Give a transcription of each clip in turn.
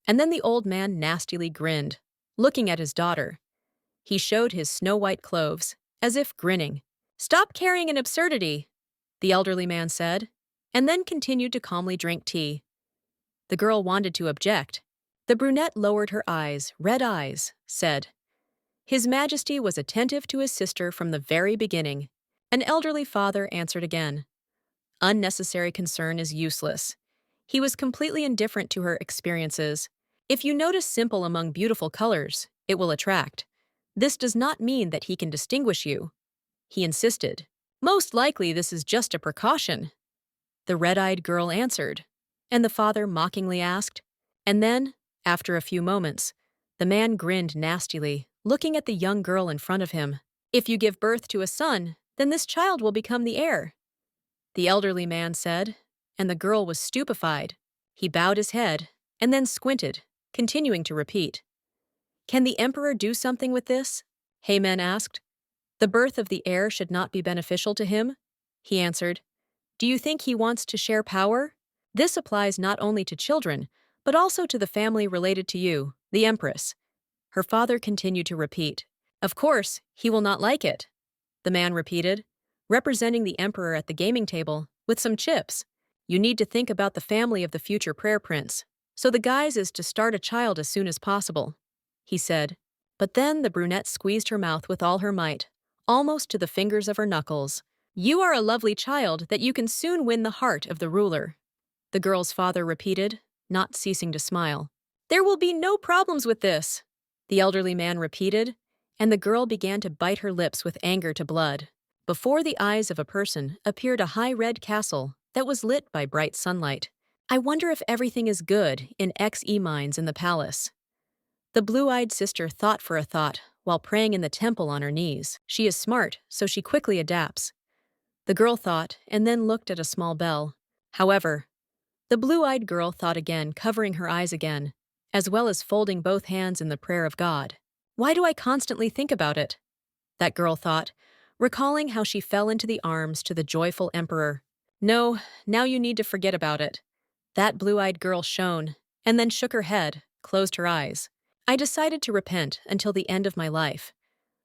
And then the old man nastily grinned, looking at his daughter. He showed his snow-white cloves, as if grinning. "Stop carrying an absurdity," the elderly man said, and then continued to calmly drink tea. The girl wanted to object. The brunette lowered her eyes, red eyes, said, "His Majesty was attentive to his sister from the very beginning." An elderly father answered again, "Unnecessary concern is useless." He was completely indifferent to her experiences. If you notice simple among beautiful colors, it will attract. This does not mean that he can distinguish you. He insisted, "Most likely this is just a precaution." The red-eyed girl answered, and the father mockingly asked. And then, after a few moments, the man grinned nastily, looking at the young girl in front of him. "If you give birth to a son, then this child will become the heir," the elderly man said, and the girl was stupefied. He bowed his head, and then squinted, continuing to repeat, "Can the emperor do something with this?" Heyman asked. "The birth of the heir should not be beneficial to him," he answered. "Do you think he wants to share power? This applies not only to children, but also to the family related to you, the empress." Her father continued to repeat, "Of course, he will not like it," the man repeated, representing the emperor at the gaming table, with some chips. "You need to think about the family of the future prayer prince, so the guise is to start a child as soon as possible," he said. But then the brunette squeezed her mouth with all her might, almost to the fingers of her knuckles. "You are a lovely child that you can soon win the heart of the ruler," the girl's father repeated, not ceasing to smile. "There will be no problems with this," the elderly man repeated, and the girl began to bite her lips with anger to blood. Before the eyes of a person appeared a high red castle that was lit by bright sunlight. "I wonder if everything is good in XE mines in the palace." The blue-eyed sister thought for a thought while praying in the temple on her knees. She is smart, so she quickly adapts. The girl thought and then looked at a small bell. However, the blue-eyed girl thought again, covering her eyes again, as well as folding both hands in the prayer of God. "Why do I constantly think about it?" that girl thought, recalling how she fell into the arms to the joyful emperor. "No, now you need to forget about it." That blue-eyed girl shone, and then shook her head, closed her eyes. "I decided to repent until the end of my life."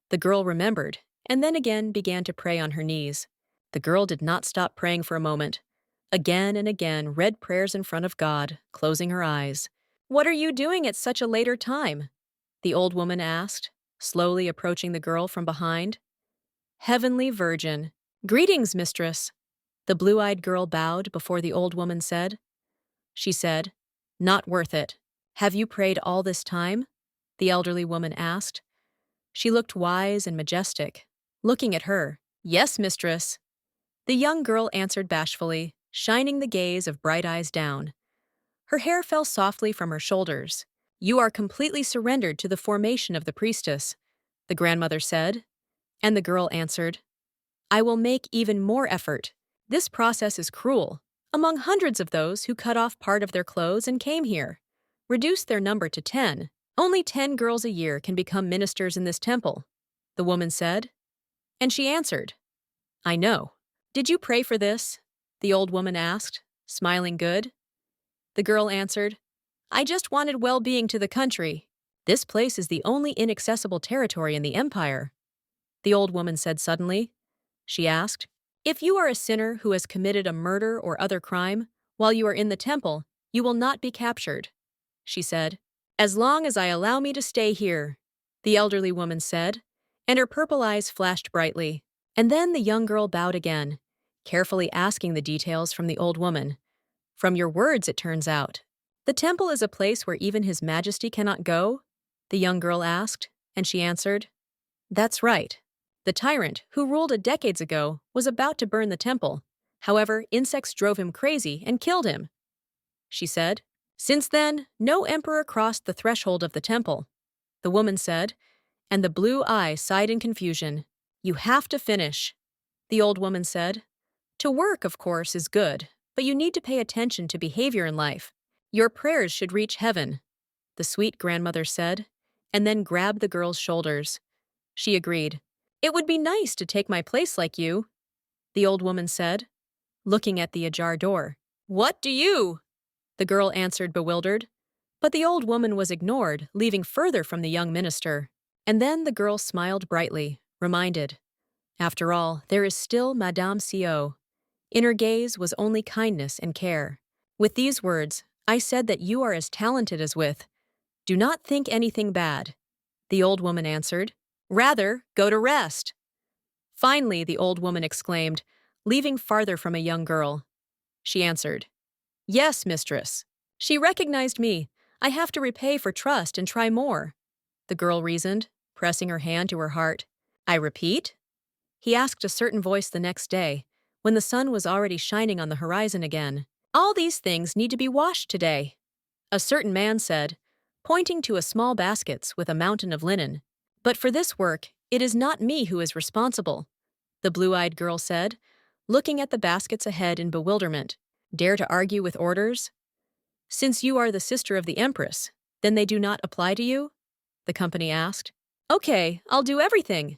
The girl remembered, and then again began to pray on her knees. The girl did not stop praying for a moment. Again and again read prayers in front of God, closing her eyes. "What are you doing at such a later time?" the old woman asked, slowly approaching the girl from behind. "Heavenly Virgin." "Greetings, mistress." The blue-eyed girl bowed before the old woman said. She said, "Not worth it." "Have you prayed all this time?" the elderly woman asked. She looked wise and majestic, looking at her. "Yes, mistress." The young girl answered bashfully, shining the gaze of bright eyes down. Her hair fell softly from her shoulders. "You are completely surrendered to the formation of the priestess," the grandmother said, and the girl answered, "I will make even more effort. This process is cruel. Among hundreds of those who cut off part of their clothes and came here, reduce their number to 10. Only 10 girls a year can become ministers in this temple," the woman said. And she answered, "I know." "Did you pray for this?" the old woman asked, smiling good. The girl answered, "I just wanted well-being to the country. This place is the only inaccessible territory in the empire," the old woman said suddenly. She asked, "If you are a sinner who has committed a murder or other crime while you are in the temple, you will not be captured," she said. "As long as I allow me to stay here," the elderly woman said, and her purple eyes flashed brightly. And then the young girl bowed again, carefully asking the details from the old woman. "From your words, it turns out. The temple is a place where even His Majesty cannot go?" the young girl asked, and she answered, "That's right. The tyrant, who ruled decades ago, was about to burn the temple. However, insects drove him crazy and killed him," she said. "Since then, no emperor crossed the threshold of the temple," the woman said, and the blue eye sighed in confusion. "You have to finish," the old woman said. "To work, of course, is good, but you need to pay attention to behavior in life. Your prayers should reach heaven," the sweet grandmother said, and then grabbed the girl's shoulders. She agreed. "It would be nice to take my place like you," the old woman said, looking at the ajar door. "What do you?" the girl answered bewildered. But the old woman was ignored, leaving further from the young minister. And then the girl smiled brightly, reminded. After all, there is still Madame Co. In her gaze was only kindness and care. With these words, I said that you are as talented as with. Do not think anything bad. The old woman answered. Rather, go to rest. Finally, the old woman exclaimed, leaving farther from a young girl. She answered. Yes, mistress. She recognized me. I have to repay for trust and try more. The girl reasoned, pressing her hand to her heart. I repeat? He asked a certain voice the next day, when the sun was already shining on the horizon again. All these things need to be washed today. A certain man said, pointing to a small baskets with a mountain of linen. But for this work, it is not me who is responsible. The blue-eyed girl said, looking at the baskets ahead in bewilderment. Dare to argue with orders? Since you are the sister of the Empress, then they do not apply to you? The company asked. Okay, I'll do everything,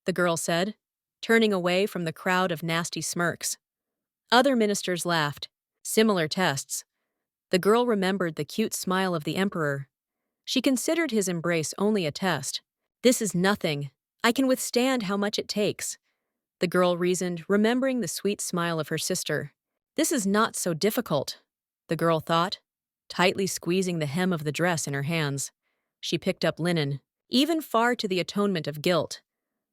the girl said, turning away from the crowd of nasty smirks. Other ministers laughed. Similar tests. The girl remembered the cute smile of the emperor. She considered his embrace only a test. This is nothing. I can withstand how much it takes. The girl reasoned, remembering the sweet smile of her sister. This is not so difficult, the girl thought, tightly squeezing the hem of the dress in her hands. She picked up linen, even far to the atonement of guilt.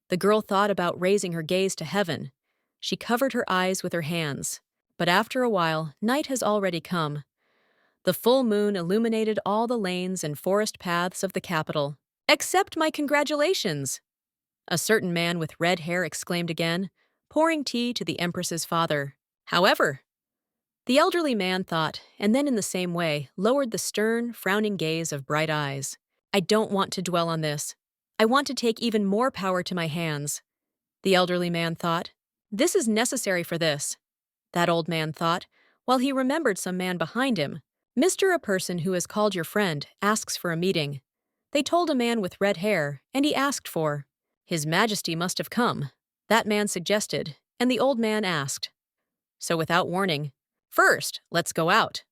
The girl thought about raising her gaze to heaven. She covered her eyes with her hands. But after a while, night has already come. The full moon illuminated all the lanes and forest paths of the capital. Accept my congratulations! A certain man with red hair exclaimed again, pouring tea to the Empress's father. However, the elderly man thought, and then in the same way, lowered the stern, frowning gaze of bright eyes. I don't want to dwell on this. I want to take even more power to my hands. The elderly man thought, this is necessary for this. That old man thought, while he remembered some man behind him. Mr. A person who has called your friend asks for a meeting. They told a man with red hair, and he asked for. His Majesty must have come. That man suggested, and the old man asked. So without warning, first, let's go out.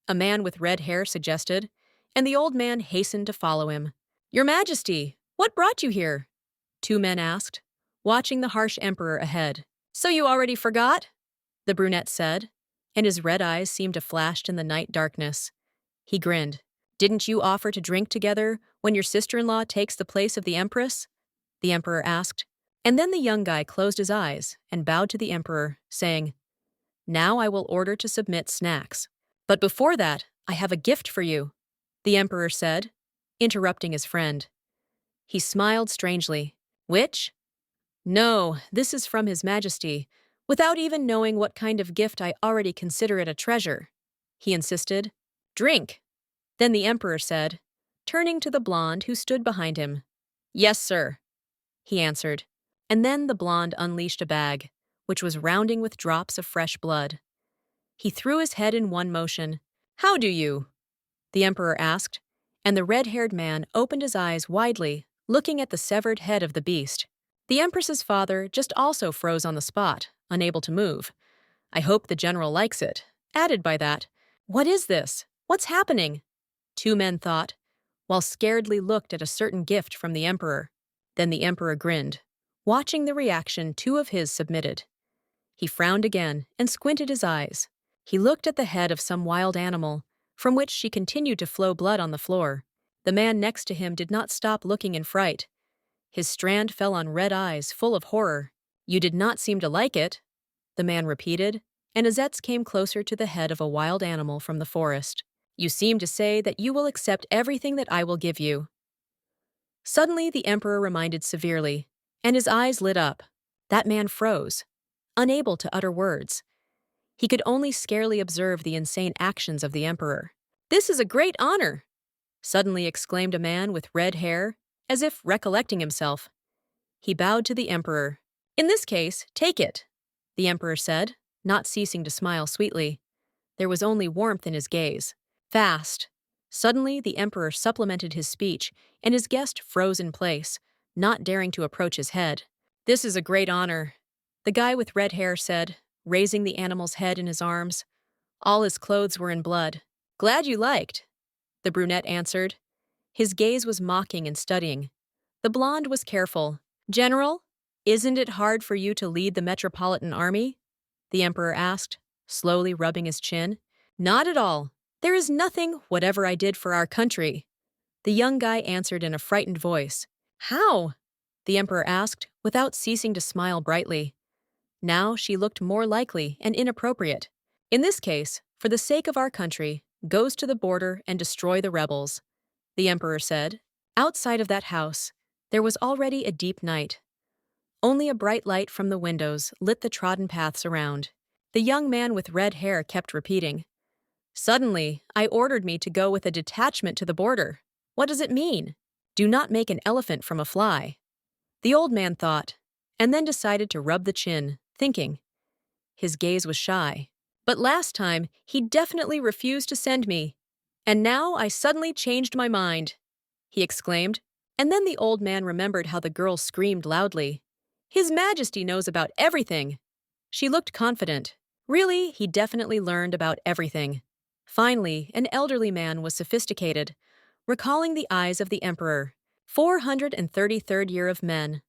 A man with red hair suggested, and the old man hastened to follow him. Your Majesty, what brought you here? Two men asked, watching the harsh emperor ahead. So you already forgot? The brunette said, and his red eyes seemed to flash in the night darkness. He grinned. Didn't you offer to drink together when your sister-in-law takes the place of the Empress? The emperor asked. And then the young guy closed his eyes and bowed to the emperor, saying, Now I will order to submit snacks. But before that, I have a gift for you, the emperor said, interrupting his friend. He smiled strangely. Which? No, this is from His Majesty, without even knowing what kind of gift I already consider it a treasure. He insisted. Drink. Then the emperor said, turning to the blonde who stood behind him. Yes, sir, he answered. And then the blonde unleashed a bag, which was rounding with drops of fresh blood. He threw his head in one motion. How do you? The emperor asked, and the red-haired man opened his eyes widely, looking at the severed head of the beast. The Empress's father just also froze on the spot, unable to move. I hope the general likes it. Added by that, what is this? What's happening? Two men thought, while scaredly looked at a certain gift from the emperor. Then the emperor grinned, watching the reaction two of his submitted. He frowned again and squinted his eyes. He looked at the head of some wild animal, from which she continued to flow blood on the floor. The man next to him did not stop looking in fright. His strand fell on red eyes full of horror. You did not seem to like it, the man repeated, and Azetz came closer to the head of a wild animal from the forest. You seem to say that you will accept everything that I will give you. Suddenly the emperor reminded severely, and his eyes lit up. That man froze, unable to utter words. He could only scarcely observe the insane actions of the emperor. This is a great honor, suddenly exclaimed a man with red hair, as if recollecting himself. He bowed to the emperor. In this case, take it, the emperor said, not ceasing to smile sweetly. There was only warmth in his gaze. Fast. Suddenly, the emperor supplemented his speech, and his guest froze in place, not daring to approach his head. This is a great honor, the guy with red hair said, raising the animal's head in his arms. All his clothes were in blood. Glad you liked. the brunette answered. His gaze was mocking and studying. The blonde was careful. General, isn't it hard for you to lead the Metropolitan Army? The emperor asked, slowly rubbing his chin. Not at all. There is nothing, whatever I did for our country. The young guy answered in a frightened voice. How? The emperor asked, without ceasing to smile brightly. Now she looked more likely and inappropriate. In this case, for the sake of our country, goes to the border and destroy the rebels, the emperor said. Outside of that house, there was already a deep night. Only a bright light from the windows lit the trodden paths around. The young man with red hair kept repeating. Suddenly, I ordered me to go with a detachment to the border. What does it mean? Do not make an elephant from a fly. The old man thought, and then decided to rub the chin, thinking. His gaze was shy. But last time, he definitely refused to send me. And now I suddenly changed my mind, he exclaimed. And then the old man remembered how the girl screamed loudly. His Majesty knows about everything. She looked confident. Really, he definitely learned about everything. Finally, an elderly man was sophisticated, recalling the eyes of the emperor. 433rd year of men.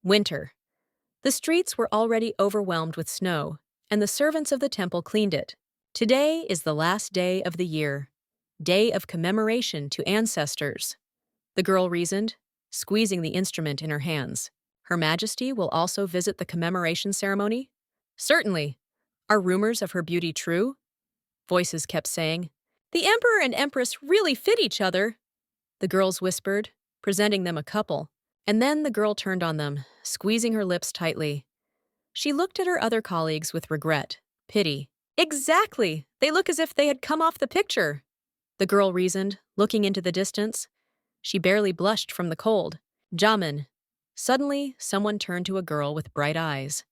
Winter. The streets were already overwhelmed with snow, and the servants of the temple cleaned it. Today is the last day of the year. Day of commemoration to ancestors. The girl reasoned, squeezing the instrument in her hands. Her Majesty will also visit the commemoration ceremony? Certainly. Are rumors of her beauty true? Voices kept saying. The emperor and empress really fit each other, the girls whispered, presenting them a couple. And then the girl turned on them, squeezing her lips tightly. She looked at her other colleagues with regret, pity. Exactly! They look as if they had come off the picture, the girl reasoned, looking into the distance. She barely blushed from the cold. Jamin. Suddenly, someone turned to a girl with bright eyes.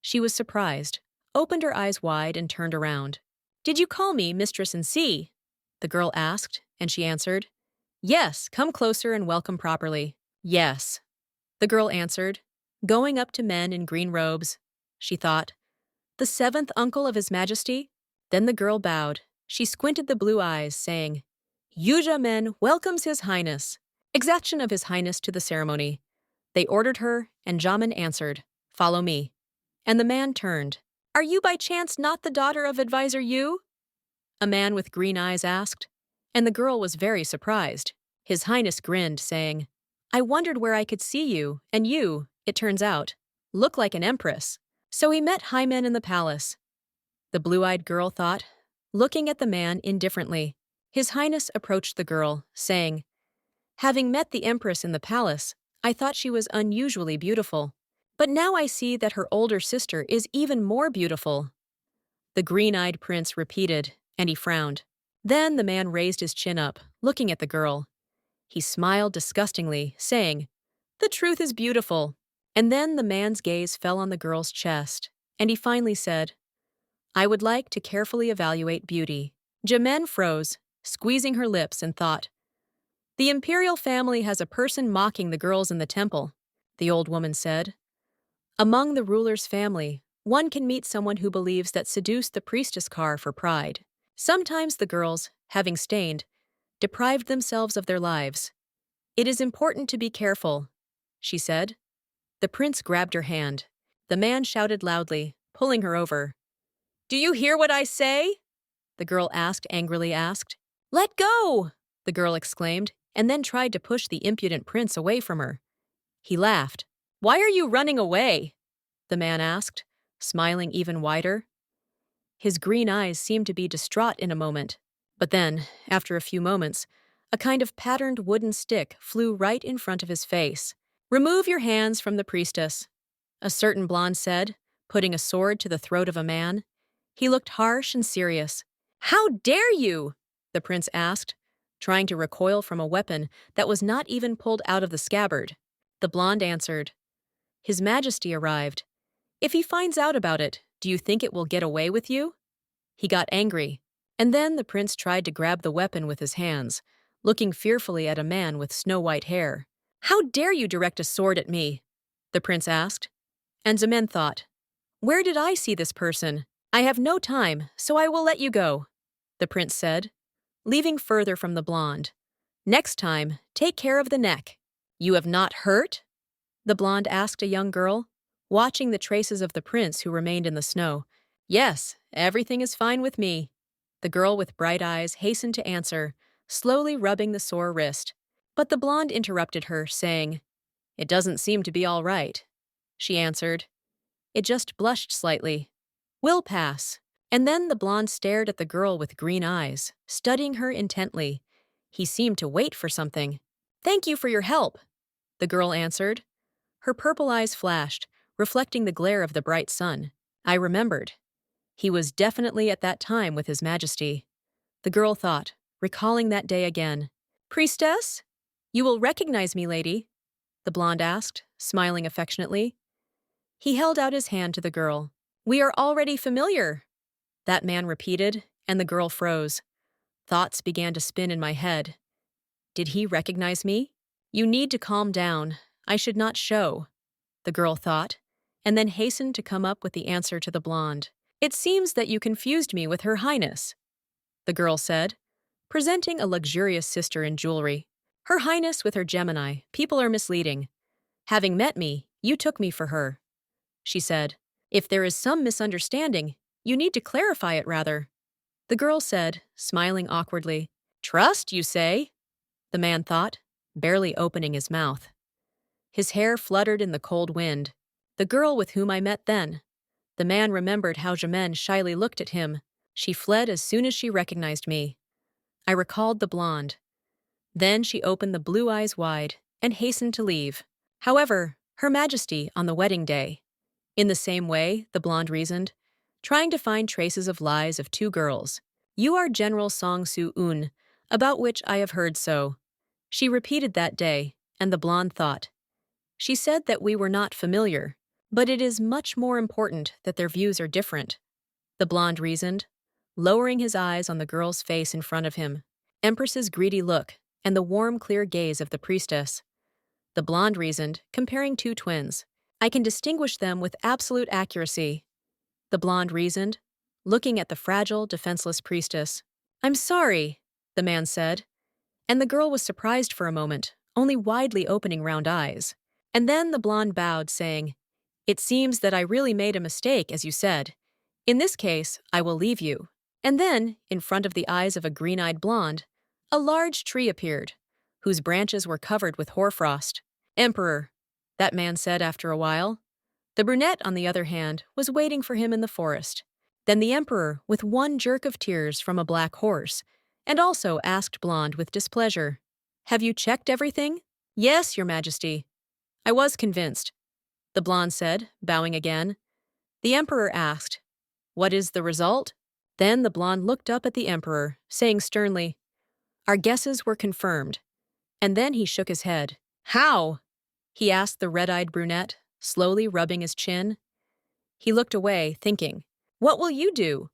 She was surprised, opened her eyes wide and turned around. Did you call me mistress and see? The girl asked, and she answered. Yes, come closer and welcome properly. Yes, the girl answered, going up to men in green robes. She thought, the seventh uncle of His Majesty? Then the girl bowed. She squinted the blue eyes, saying, Yuja Men welcomes His Highness. Exaction of His Highness to the ceremony. They ordered her, and Jamin answered, Follow me. And the man turned. Are you by chance not the daughter of Advisor Yu? A man with green eyes asked, and the girl was very surprised. His Highness grinned, saying, I wondered where I could see you, and you, it turns out, look like an empress. So he met high men in the palace. The blue-eyed girl thought, looking at the man indifferently. His Highness approached the girl, saying, Having met the empress in the palace, I thought she was unusually beautiful. But now I see that her older sister is even more beautiful. The green-eyed prince repeated, and he frowned. Then the man raised his chin up, looking at the girl. He smiled disgustingly, saying, The truth is beautiful. And then the man's gaze fell on the girl's chest, and he finally said, I would like to carefully evaluate beauty. Jamin froze, squeezing her lips, and thought, The imperial family has a person mocking the girls in the temple, the old woman said. Among the ruler's family, one can meet someone who believes that seduced the priestess car for pride. Sometimes the girls, having stained, deprived themselves of their lives. It is important to be careful, she said. The prince grabbed her hand. The man shouted loudly, pulling her over. Do you hear what I say? The girl angrily asked. Let go! The girl exclaimed, and then tried to push the impudent prince away from her. He laughed. Why are you running away? The man asked, smiling even wider. His green eyes seemed to be distraught in a moment. But then, after a few moments, a kind of patterned wooden stick flew right in front of his face. Remove your hands from the priestess, a certain blonde said, putting a sword to the throat of a man. He looked harsh and serious. How dare you? The prince asked, trying to recoil from a weapon that was not even pulled out of the scabbard. The blonde answered, His Majesty arrived. If he finds out about it, do you think it will get away with you? He got angry, and then the prince tried to grab the weapon with his hands, looking fearfully at a man with snow-white hair. How dare you direct a sword at me? The prince asked. And Zemen thought, Where did I see this person? I have no time, so I will let you go, the prince said. leaving further from the blonde. Next time, take care of the neck. You have not hurt? The blonde asked a young girl, watching the traces of the prints who remained in the snow. Yes, everything is fine with me. The girl with bright eyes hastened to answer, slowly rubbing the sore wrist. But the blonde interrupted her, saying, It doesn't seem to be all right. She answered. It just blushed slightly. Will pass. And then the blonde stared at the girl with green eyes, studying her intently. He seemed to wait for something. Thank you for your help, the girl answered. Her purple eyes flashed, reflecting the glare of the bright sun. I remembered. He was definitely at that time with His Majesty. The girl thought, recalling that day again. Priestess? You will recognize me, lady? The blonde asked, smiling affectionately. He held out his hand to the girl. We are already familiar, that man repeated, and the girl froze. Thoughts began to spin in my head. Did he recognize me? You need to calm down. I should not show, the girl thought, and then hastened to come up with the answer to the blonde. It seems that you confused me with Her Highness, the girl said, presenting a luxurious sister in jewelry. Her Highness with her Gemini, people are misleading. Having met me, you took me for her, she said. If there is some misunderstanding, you need to clarify it rather, the girl said, smiling awkwardly. Trust, you say? The man thought, barely opening his mouth. His hair fluttered in the cold wind. The girl with whom I met then. The man remembered how Jamin shyly looked at him. She fled as soon as she recognized me. I recalled the blonde. Then she opened the blue eyes wide and hastened to leave. However, Her Majesty on the wedding day. In the same way, the blonde reasoned, trying to find traces of lies of two girls. You are General Song Soo-un, about which I have heard so. She repeated that day, and the blonde thought. She said that we were not familiar, but it is much more important that their views are different. The blonde reasoned, lowering his eyes on the girl's face in front of him, Empress's greedy look, and the warm, clear gaze of the priestess. The blonde reasoned, comparing two twins. I can distinguish them with absolute accuracy. The blonde reasoned, looking at the fragile, defenseless priestess. I'm sorry, the man said, and the girl was surprised for a moment, only widely opening round eyes. And then the blonde bowed, saying, It seems that I really made a mistake, as you said. In this case, I will leave you. And then, in front of the eyes of a green-eyed blonde, a large tree appeared, whose branches were covered with hoarfrost. Emperor, that man said after a while. The brunette, on the other hand, was waiting for him in the forest. Then the emperor, with one jerk of tears from a black horse, and also asked blonde with displeasure, Have you checked everything? Yes, your majesty. I was convinced, the blonde said, bowing again. The emperor asked, What is the result? Then the blonde looked up at the emperor, saying sternly, Our guesses were confirmed. And then he shook his head. How? He asked the red-eyed brunette, slowly rubbing his chin. He looked away, thinking, What will you do?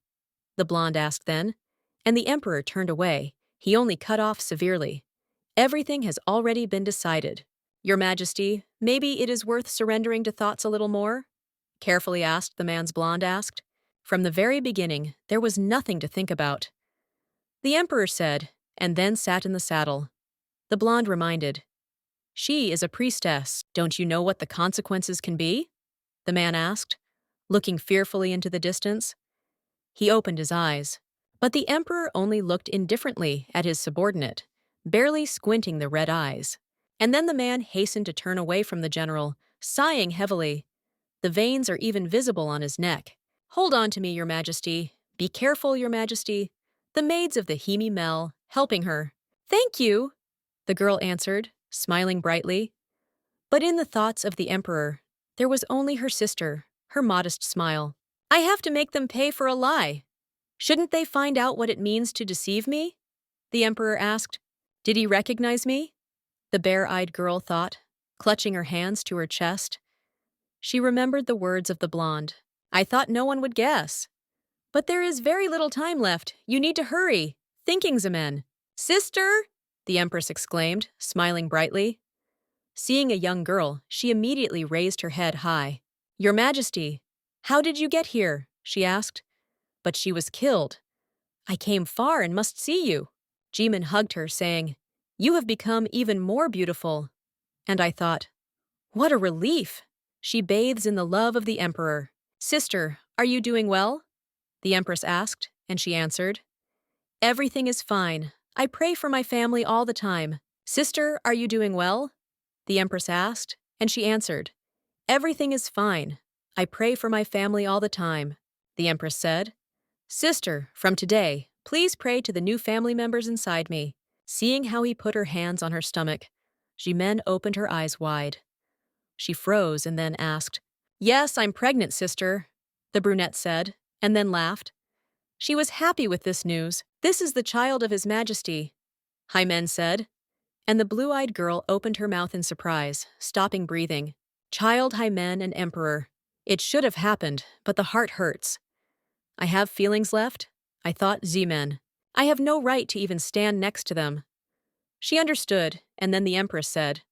The blonde asked then, and the emperor turned away. He only cut off severely. Everything has already been decided. Your Majesty, maybe it is worth surrendering to thoughts a little more? Carefully asked the man's blonde asked. From the very beginning, there was nothing to think about. The emperor said, and then sat in the saddle. The blonde reminded, She is a priestess. Don't you know what the consequences can be? The man asked, looking fearfully into the distance. He opened his eyes, but the emperor only looked indifferently at his subordinate, barely squinting the red eyes. And then the man hastened to turn away from the general, sighing heavily. The veins are even visible on his neck. Hold on to me, your majesty. Be careful, your majesty. The maids of the Himi Mel, helping her. Thank you, the girl answered, smiling brightly. But in the thoughts of the emperor, there was only her sister, her modest smile. I have to make them pay for a lie. Shouldn't they find out what it means to deceive me? The emperor asked. Did he recognize me? The bare-eyed girl thought, clutching her hands to her chest. She remembered the words of the blonde. I thought no one would guess. But there is very little time left. You need to hurry. Thinking, Zemen. Sister! The empress exclaimed, smiling brightly. Seeing a young girl, she immediately raised her head high. Your Majesty, how did you get here? She asked. But she was killed. I came far and must see you. Jimin hugged her, saying, "You have become even more beautiful." And I thought, what a relief! She bathes in the love of the emperor. "Sister, are you doing well?" the empress asked, and she answered, "Everything is fine. I pray for my family all the time." "Sister, are you doing well?" the empress asked, and she answered, "Everything is fine. I pray for my family all the time." The empress said, "Sister, from today, please pray to the new family members inside me." Seeing how he put her hands on her stomach, Jimen opened her eyes wide. She froze and then asked, "Yes, I'm pregnant, sister," the brunette said, and then laughed. She was happy with this news. "This is the child of His Majesty," Hymen said, and the blue-eyed girl opened her mouth in surprise, stopping breathing. Child Hymen and Emperor. It should have happened, but the heart hurts. I have feelings left? I thought Zemen. I have no right to even stand next to them. She understood, and then the Empress said,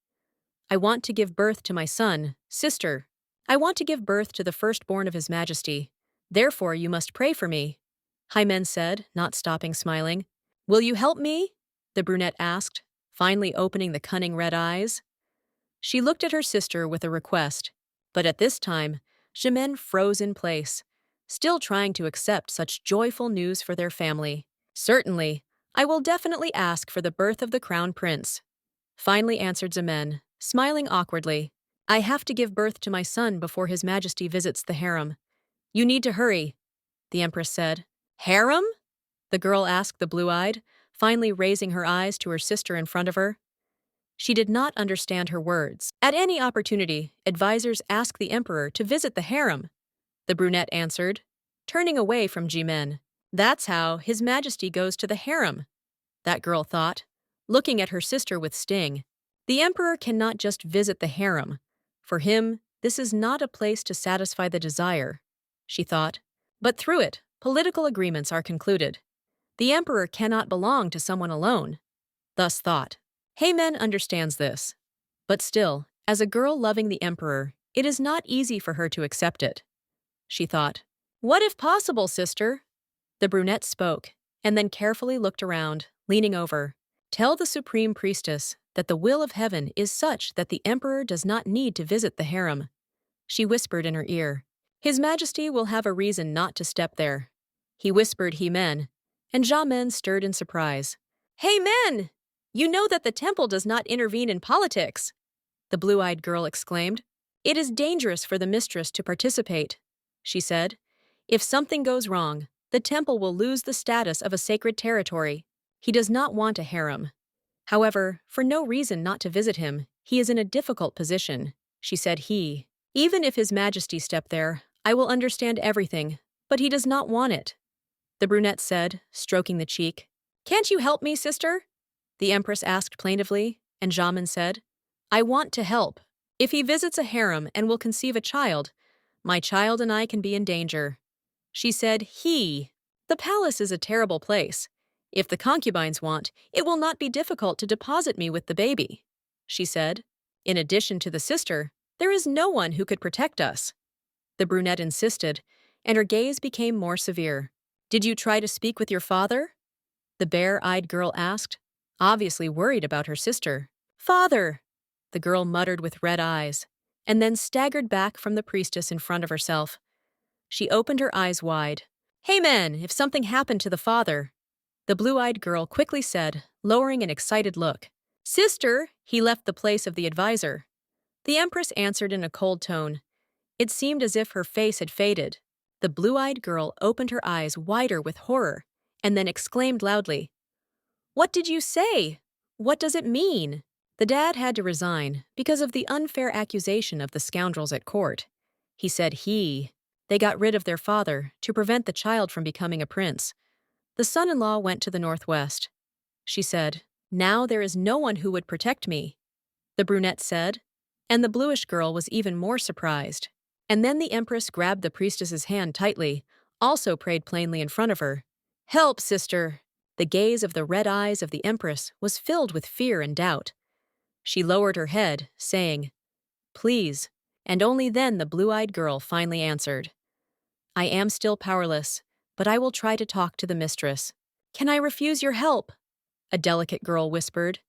"I want to give birth to my son, sister. I want to give birth to the firstborn of His Majesty. Therefore you must pray for me," Hymen said, not stopping smiling. "Will you help me?" the brunette asked, finally opening the cunning red eyes. She looked at her sister with a request, but at this time, Jimen froze in place, still trying to accept such joyful news for their family. "Certainly, I will definitely ask for the birth of the crown prince," finally answered Zemen, smiling awkwardly. "I have to give birth to my son before His Majesty visits the harem. You need to hurry," the Empress said. "Harem?" the girl asked, the blue-eyed, finally raising her eyes to her sister in front of her. She did not understand her words. "At any opportunity, advisors ask the emperor to visit the harem," the brunette answered, turning away from Jimen. "That's how His Majesty goes to the harem," that girl thought, looking at her sister with sting. "The emperor cannot just visit the harem. For him, this is not a place to satisfy the desire," she thought. "But through it, political agreements are concluded. The emperor cannot belong to someone alone," thus thought. Hymen understands this. But still, as a girl loving the emperor, it is not easy for her to accept it. She thought, "What if possible, sister?" The brunette spoke, and then carefully looked around, leaning over. "Tell the supreme priestess that the will of heaven is such that the emperor does not need to visit the harem," she whispered in her ear. "His Majesty will have a reason not to step there," he whispered Hymen, and Jimen stirred in surprise. "Hey, men! You know that the temple does not intervene in politics," the blue-eyed girl exclaimed. "It is dangerous for the mistress to participate," she said. "If something goes wrong, the temple will lose the status of a sacred territory. He does not want a harem. However, for no reason not to visit him, he is in a difficult position," she said. "Even if His Majesty stepped there, I will understand everything, but he does not want it," the brunette said, stroking the cheek. "Can't you help me, sister?" the Empress asked plaintively, and Jimen said, "I want to help. If he visits a harem and will conceive a child, my child and I can be in danger." She said, "The palace is a terrible place. If the concubines want, it will not be difficult to deposit me with the baby," she said. "In addition to the sister, there is no one who could protect us," the brunette insisted, and her gaze became more severe. "Did you try to speak with your father?" the bare-eyed girl asked, obviously worried about her sister. "Father," the girl muttered with red eyes, and then staggered back from the priestess in front of herself. She opened her eyes wide. "Hey men, if something happened to the father," the blue-eyed girl quickly said, lowering an excited look. "Sister, he left the place of the advisor," the Empress answered in a cold tone. It seemed as if her face had faded. The blue-eyed girl opened her eyes wider with horror, and then exclaimed loudly, "What did you say? What does it mean?" The dad had to resign because of the unfair accusation of the scoundrels at court. He said they got rid of their father to prevent the child from becoming a prince. The son-in-law went to the northwest. She said, "Now there is no one who would protect me," the brunette said, and the bluish girl was even more surprised. And then the Empress grabbed the priestess's hand tightly, also prayed plainly in front of her. "Help, sister!" The gaze of the red eyes of the Empress was filled with fear and doubt. She lowered her head, saying, "Please," and only then the blue-eyed girl finally answered, "I am still powerless, but I will try to talk to the mistress." "Can I refuse your help?" a delicate girl whispered,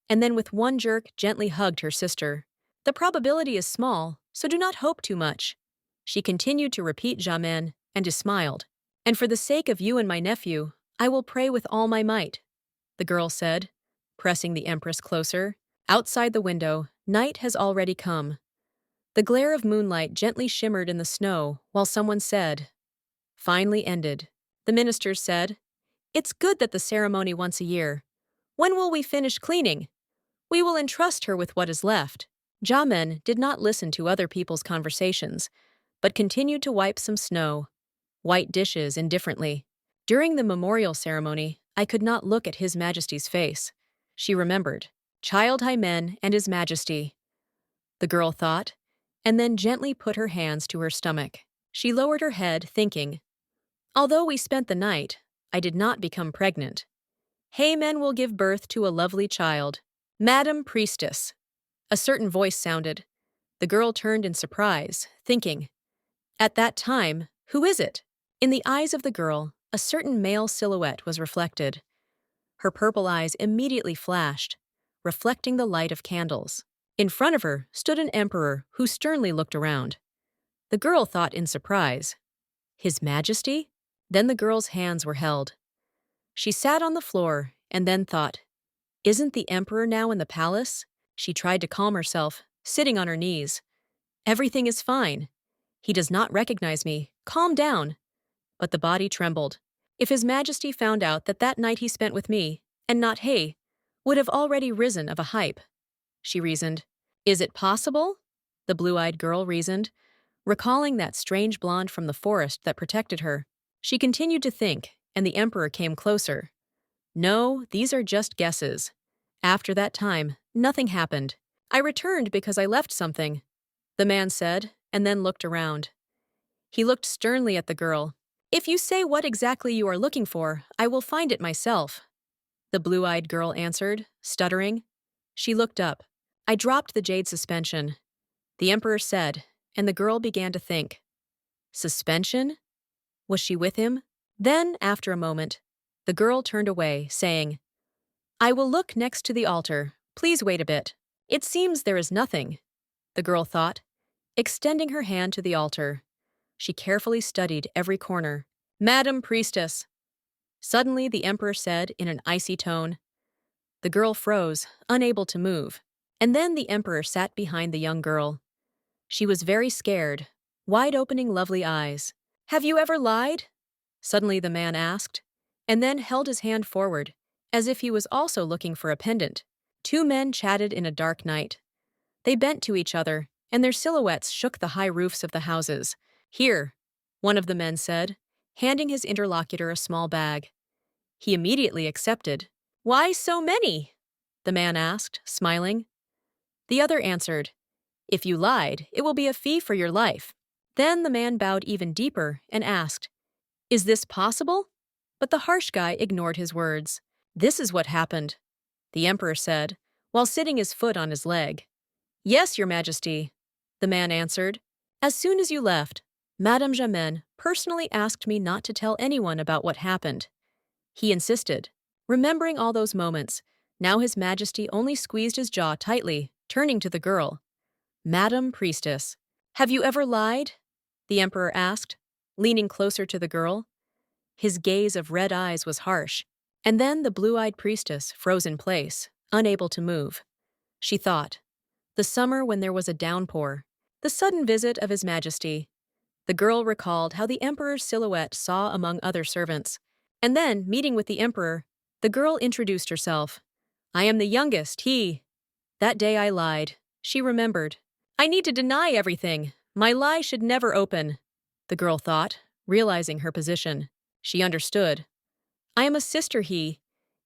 and then with one jerk gently hugged her sister. The probability is small, so do not hope too much. She continued to repeat Jamen, and he smiled. And for the sake of you and my nephew, I will pray with all my might, the girl said, pressing the Empress closer. Outside the window, night has already come. The glare of moonlight gently shimmered in the snow while someone said, finally ended. The ministers said, it's good that the ceremony once a year. When will we finish cleaning? We will entrust her with what is left. Jamen did not listen to other people's conversations, but continued to wipe some snow, white dishes indifferently. During the memorial ceremony, I could not look at His Majesty's face. She remembered. Child Hymen and His Majesty, the girl thought, and then gently put her hands to her stomach. She lowered her head, thinking, although we spent the night, I did not become pregnant. Hymen will give birth to a lovely child. Madam Priestess. A certain voice sounded. The girl turned in surprise, thinking, at that time, who is it? In the eyes of the girl, a certain male silhouette was reflected. Her purple eyes immediately flashed, reflecting the light of candles. In front of her stood an emperor who sternly looked around. The girl thought in surprise, His Majesty? Then the girl's hands were held. She sat on the floor and then thought, isn't the emperor now in the palace? She tried to calm herself, sitting on her knees. Everything is fine. He does not recognize me. Calm down. But the body trembled. If His Majesty found out that night he spent with me, and not Hay, would have already risen of a hype. She reasoned. Is it possible? The blue-eyed girl reasoned, recalling that strange blonde from the forest that protected her. She continued to think, and the emperor came closer. No, these are just guesses. After that time, nothing happened. I returned because I left something, the man said, and then looked around. He looked sternly at the girl. If you say what exactly you are looking for, I will find it myself, the blue-eyed girl answered, stuttering. She looked up. I dropped the jade suspension, the emperor said, and the girl began to think. Suspension? Was she with him? Then, after a moment, the girl turned away, saying, I will look next to the altar. Please wait a bit. It seems there is nothing, the girl thought, extending her hand to the altar. She carefully studied every corner. Madam Priestess. Suddenly, the emperor said in an icy tone. The girl froze, unable to move. And then the emperor sat behind the young girl. She was very scared, wide-opening lovely eyes. Have you ever lied? Suddenly the man asked, and then held his hand forward, as if he was also looking for a pendant. Two men chatted in a dark night. They bent to each other, and their silhouettes shook the high roofs of the houses. Here, one of the men said, handing his interlocutor a small bag. He immediately accepted. Why so many? The man asked, smiling. The other answered, if you lied, it will be a fee for your life. Then the man bowed even deeper and asked, is this possible? But the harsh guy ignored his words. This is what happened, the emperor said, while sitting his foot on his leg. Yes, your majesty, the man answered. As soon as you left, Madame Jamen personally asked me not to tell anyone about what happened. He insisted. Remembering all those moments, now His Majesty only squeezed his jaw tightly, turning to the girl. Madam Priestess, have you ever lied? The emperor asked, leaning closer to the girl. His gaze of red eyes was harsh, and then the blue-eyed priestess froze in place, unable to move. She thought, the summer when there was a downpour, the sudden visit of His Majesty. The girl recalled how the emperor's silhouette saw among other servants, and then, meeting with the emperor, the girl introduced herself. I am the youngest, he. That day I lied. She remembered. I need to deny everything. My lie should never open, the girl thought, realizing her position. She understood. I am a sister, he.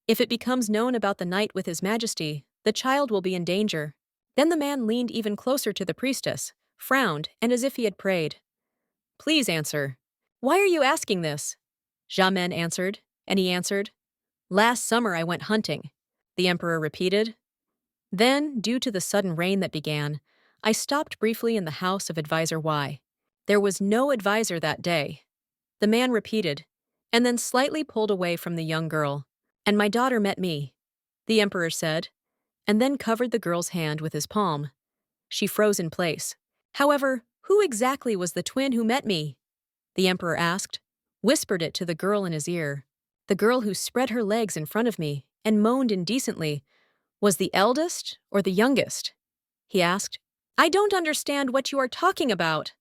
If it becomes known about the night with His Majesty, the child will be in danger. Then the man leaned even closer to the priestess, frowned, and as if he had prayed. Please answer. Why are you asking this? Jamen answered, and he answered, Last summer I went hunting, the emperor repeated. Then, due to the sudden rain that began, I stopped briefly in the house of Advisor Y. There was no advisor that day, the man repeated, and then slightly pulled away from the young girl. And my daughter met me. the emperor said, and then covered the girl's hand with his palm. She froze in place. However, who exactly was the twin who met me? The emperor asked, whispered it to the girl in his ear. The girl who spread her legs in front of me and moaned indecently. Was the eldest or the youngest? He asked. I don't understand what you are talking about.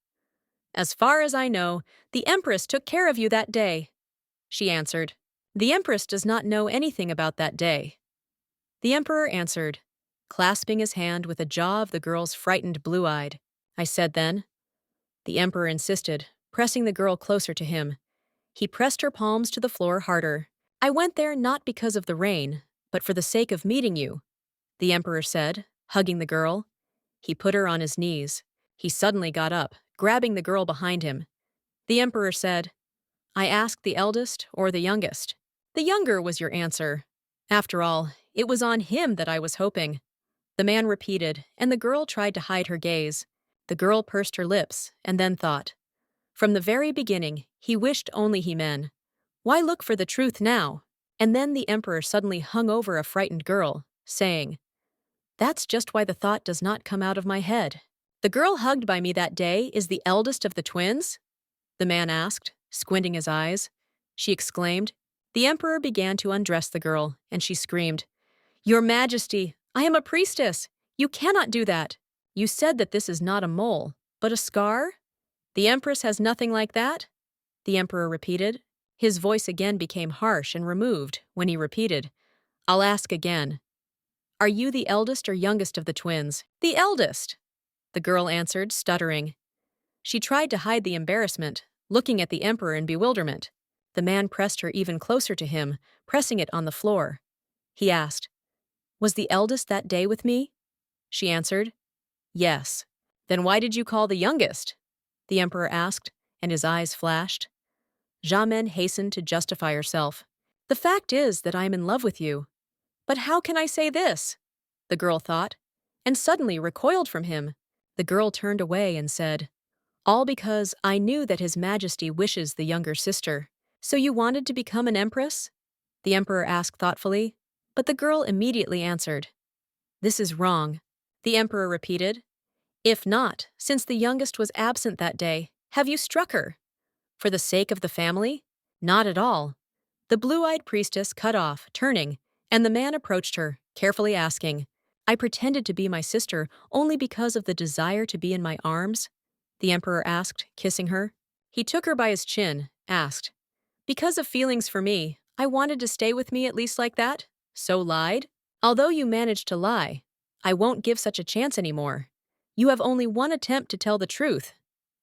As far as I know, the empress took care of you that day, she answered. The empress does not know anything about that day. The emperor answered, clasping his hand with a jaw of the girl's frightened blue-eyed. I said then. The emperor insisted, pressing the girl closer to him. He pressed her palms to the floor harder. I went there not because of the rain, but for the sake of meeting you, the emperor said, hugging the girl. He put her on his knees. He suddenly got up, grabbing the girl behind him. The emperor said, I asked the eldest or the youngest. The younger was your answer. After all, it was on him that I was hoping. The man repeated, and the girl tried to hide her gaze. The girl pursed her lips, and then thought. From the very beginning, he wished only he men. Why look for the truth now? And then the emperor suddenly hung over a frightened girl, saying, That's just why the thought does not come out of my head. The girl hugged by me that day is the eldest of the twins? The man asked, squinting his eyes. She exclaimed. The emperor began to undress the girl, and she screamed, Your Majesty, I am a priestess. You cannot do that. You said that this is not a mole, but a scar? The empress has nothing like that? The emperor repeated. His voice again became harsh and removed when he repeated, I'll ask again. Are you the eldest or youngest of the twins? The eldest, the girl answered, stuttering. She tried to hide the embarrassment, looking at the emperor in bewilderment. The man pressed her even closer to him, pressing it on the floor. He asked, Was the eldest that day with me? She answered, Yes. Then why did you call the youngest? The emperor asked, and his eyes flashed. Jamen hastened to justify herself. The fact is that I am in love with you. But how can I say this? The girl thought, and suddenly recoiled from him. The girl turned away and said, All because I knew that His Majesty wishes the younger sister. So you wanted to become an empress? The emperor asked thoughtfully, but the girl immediately answered. This is wrong, the emperor repeated. If not, since the youngest was absent that day, have you struck her? For the sake of the family? Not at all. The blue-eyed priestess cut off, turning, and the man approached her, carefully asking, I pretended to be my sister only because of the desire to be in my arms? The emperor asked, kissing her. He took her by his chin, asked, Because of feelings for me, I wanted to stay with me at least like that? So lied? Although you managed to lie, I won't give such a chance anymore. You have only one attempt to tell the truth,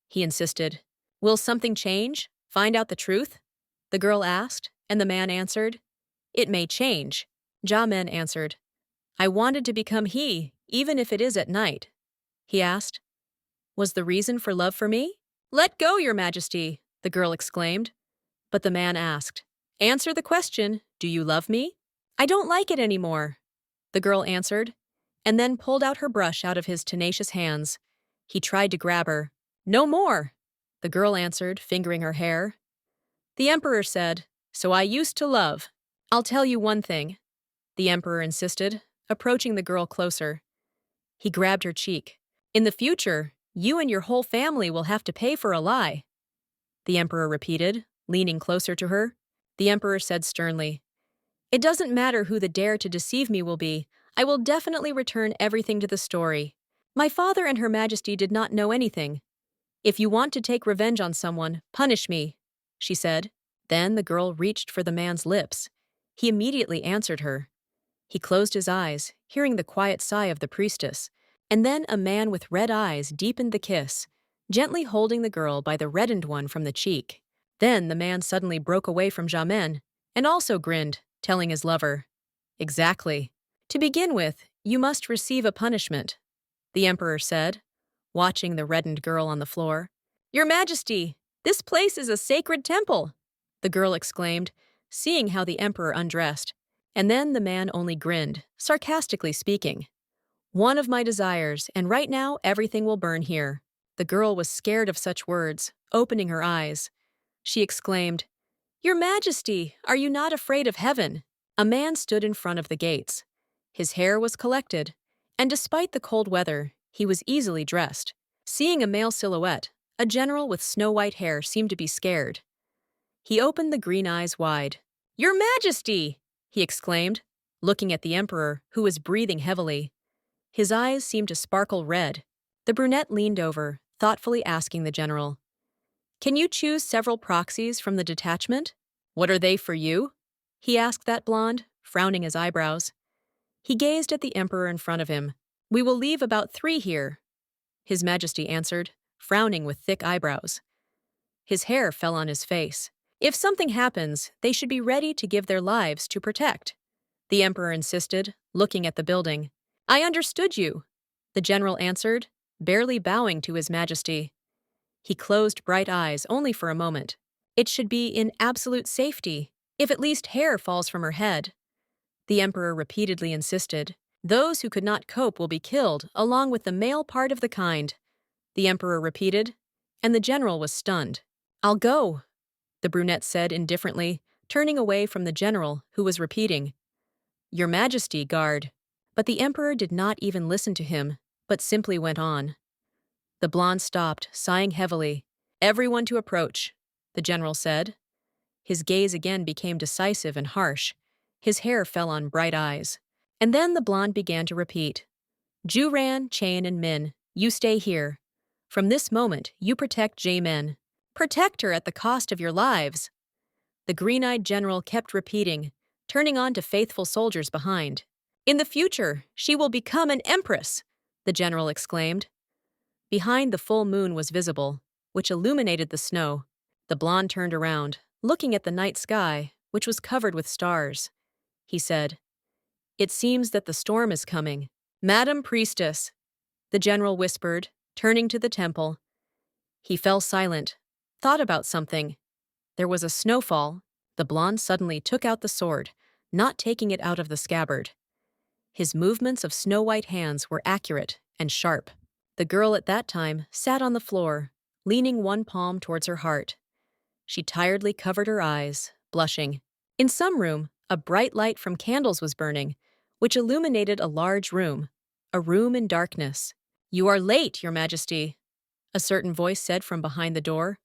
he insisted. Will something change? Find out the truth? The girl asked, and the man answered, It may change. Jamen answered, I wanted to become he, even if it is at night. He asked, Was the reason for love for me? Let go, Your Majesty, the girl exclaimed. But the man asked, Answer the question, do you love me? I don't like it anymore, the girl answered, and then pulled out her brush out of his tenacious hands. He tried to grab her. No more, the girl answered, fingering her hair. The emperor said, So I used to love. I'll tell you one thing, the emperor insisted, approaching the girl closer. He grabbed her cheek. In the future, you and your whole family will have to pay for a lie, the emperor repeated, leaning closer to her. The emperor said sternly, It doesn't matter who the dare to deceive me will be. I will definitely return everything to the story. My father and Her Majesty did not know anything. If you want to take revenge on someone, punish me, she said. Then the girl reached for the man's lips. He immediately answered her. He closed his eyes, hearing the quiet sigh of the priestess, and then a man with red eyes deepened the kiss, gently holding the girl by the reddened one from the cheek. Then the man suddenly broke away from Jamen, and also grinned, telling his lover, Exactly. To begin with, you must receive a punishment, the emperor said, watching the reddened girl on the floor. Your Majesty, this place is a sacred temple, the girl exclaimed, seeing how the emperor undressed. And then the man only grinned, sarcastically speaking. One of my desires, and right now everything will burn here. The girl was scared of such words, opening her eyes. She exclaimed, Your Majesty, are you not afraid of heaven? A man stood in front of the gates. His hair was collected, and despite the cold weather, he was easily dressed. Seeing a male silhouette, a general with snow-white hair seemed to be scared. He opened the green eyes wide. "Your Majesty!" he exclaimed, looking at the emperor, who was breathing heavily. His eyes seemed to sparkle red. The brunette leaned over, thoughtfully asking the general, "Can you choose several proxies from the detachment? What are they for you?" he asked that blonde, frowning his eyebrows. He gazed at the emperor in front of him. "We will leave about 3 here," His Majesty answered, frowning with thick eyebrows. His hair fell on his face. "If something happens, they should be ready to give their lives to protect," the emperor insisted, looking at the building. "I understood you," the general answered, barely bowing to His Majesty. He closed bright eyes only for a moment. "It should be in absolute safety, if at least hair falls from her head," the emperor repeatedly insisted. "Those who could not cope will be killed, along with the male part of the kind," the emperor repeated, and the general was stunned. "I'll go," the brunette said indifferently, turning away from the general, who was repeating, "Your Majesty, guard." But the emperor did not even listen to him, but simply went on. The blonde stopped, sighing heavily. "Everyone to approach," the general said. His gaze again became decisive and harsh. His hair fell on bright eyes. And then the blonde began to repeat, "Juran, Chain, and Min, you stay here. From this moment, you protect Jae-men. Protect her at the cost of your lives." The green-eyed general kept repeating, turning on to faithful soldiers behind. "In the future, she will become an empress," the general exclaimed. Behind the full moon was visible, which illuminated the snow. The blonde turned around, looking at the night sky, which was covered with stars. He said, "It seems that the storm is coming." "Madam Priestess," the general whispered, turning to the temple. He fell silent, thought about something. There was a snowfall. The blonde suddenly took out the sword, not taking it out of the scabbard. His movements of snow-white hands were accurate and sharp. The girl at that time sat on the floor, leaning one palm towards her heart. She tiredly covered her eyes, blushing. In some room, a bright light from candles was burning, which illuminated a large room, a room in darkness. "You are late, Your Majesty," a certain voice said from behind the door.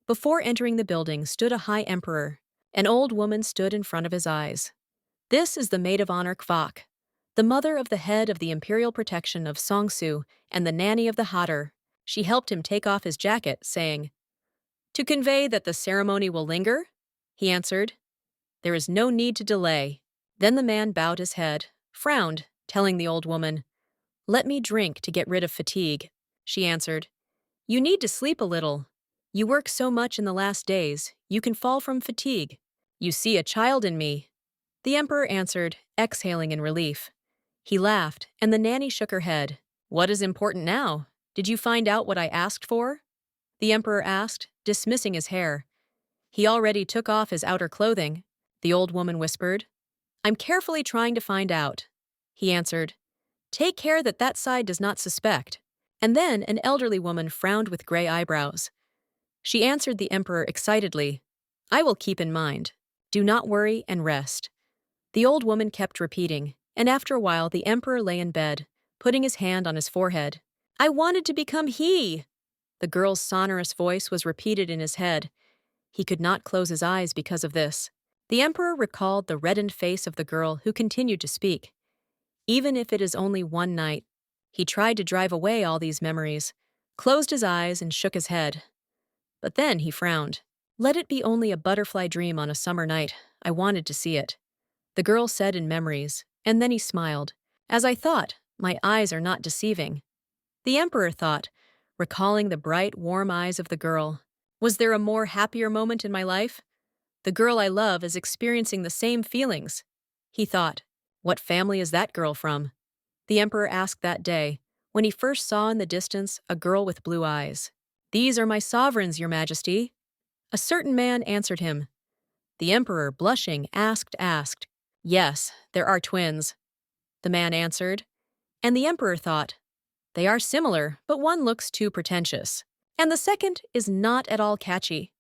Before entering the building stood a high emperor. An old woman stood in front of his eyes. "This is the maid of honor Kvak, the mother of the head of the imperial protection of Songsu and the nanny of the Hatter." She helped him take off his jacket, saying, "To convey that the ceremony will linger?" He answered, "There is no need to delay." Then the man bowed his head, frowned, telling the old woman, "Let me drink to get rid of fatigue." She answered, "You need to sleep a little. You work so much in the last days, you can fall from fatigue." "You see a child in me," the emperor answered, exhaling in relief. He laughed, and the nanny shook her head. "What is important now? Did you find out what I asked for?" the emperor asked, dismissing his hair. He already took off his outer clothing, the old woman whispered. "I'm carefully trying to find out," he answered. "Take care that that side does not suspect." And then an elderly woman frowned with gray eyebrows. She answered the emperor excitedly, "I will keep in mind. Do not worry and rest." The old woman kept repeating, and after a while the emperor lay in bed, putting his hand on his forehead. "I wanted to become he!" The girl's sonorous voice was repeated in his head. He could not close his eyes because of this. The emperor recalled the reddened face of the girl who continued to speak. Even if it is only one night, he tried to drive away all these memories, closed his eyes and shook his head. But then he frowned. "Let it be only a butterfly dream on a summer night. I wanted to see it," the girl said in memories, and then he smiled. "As I thought, my eyes are not deceiving." The emperor thought, recalling the bright, warm eyes of the girl. "Was there a more happier moment in my life? The girl I love is experiencing the same feelings." He thought, "What family is that girl from?" The emperor asked that day, when he first saw in the distance a girl with blue eyes. "These are my sovereigns, Your Majesty." A certain man answered him. The emperor, blushing, asked, "Yes, there are twins," the man answered. And the emperor thought, "They are similar, but one looks too pretentious. And the second is not at all catchy."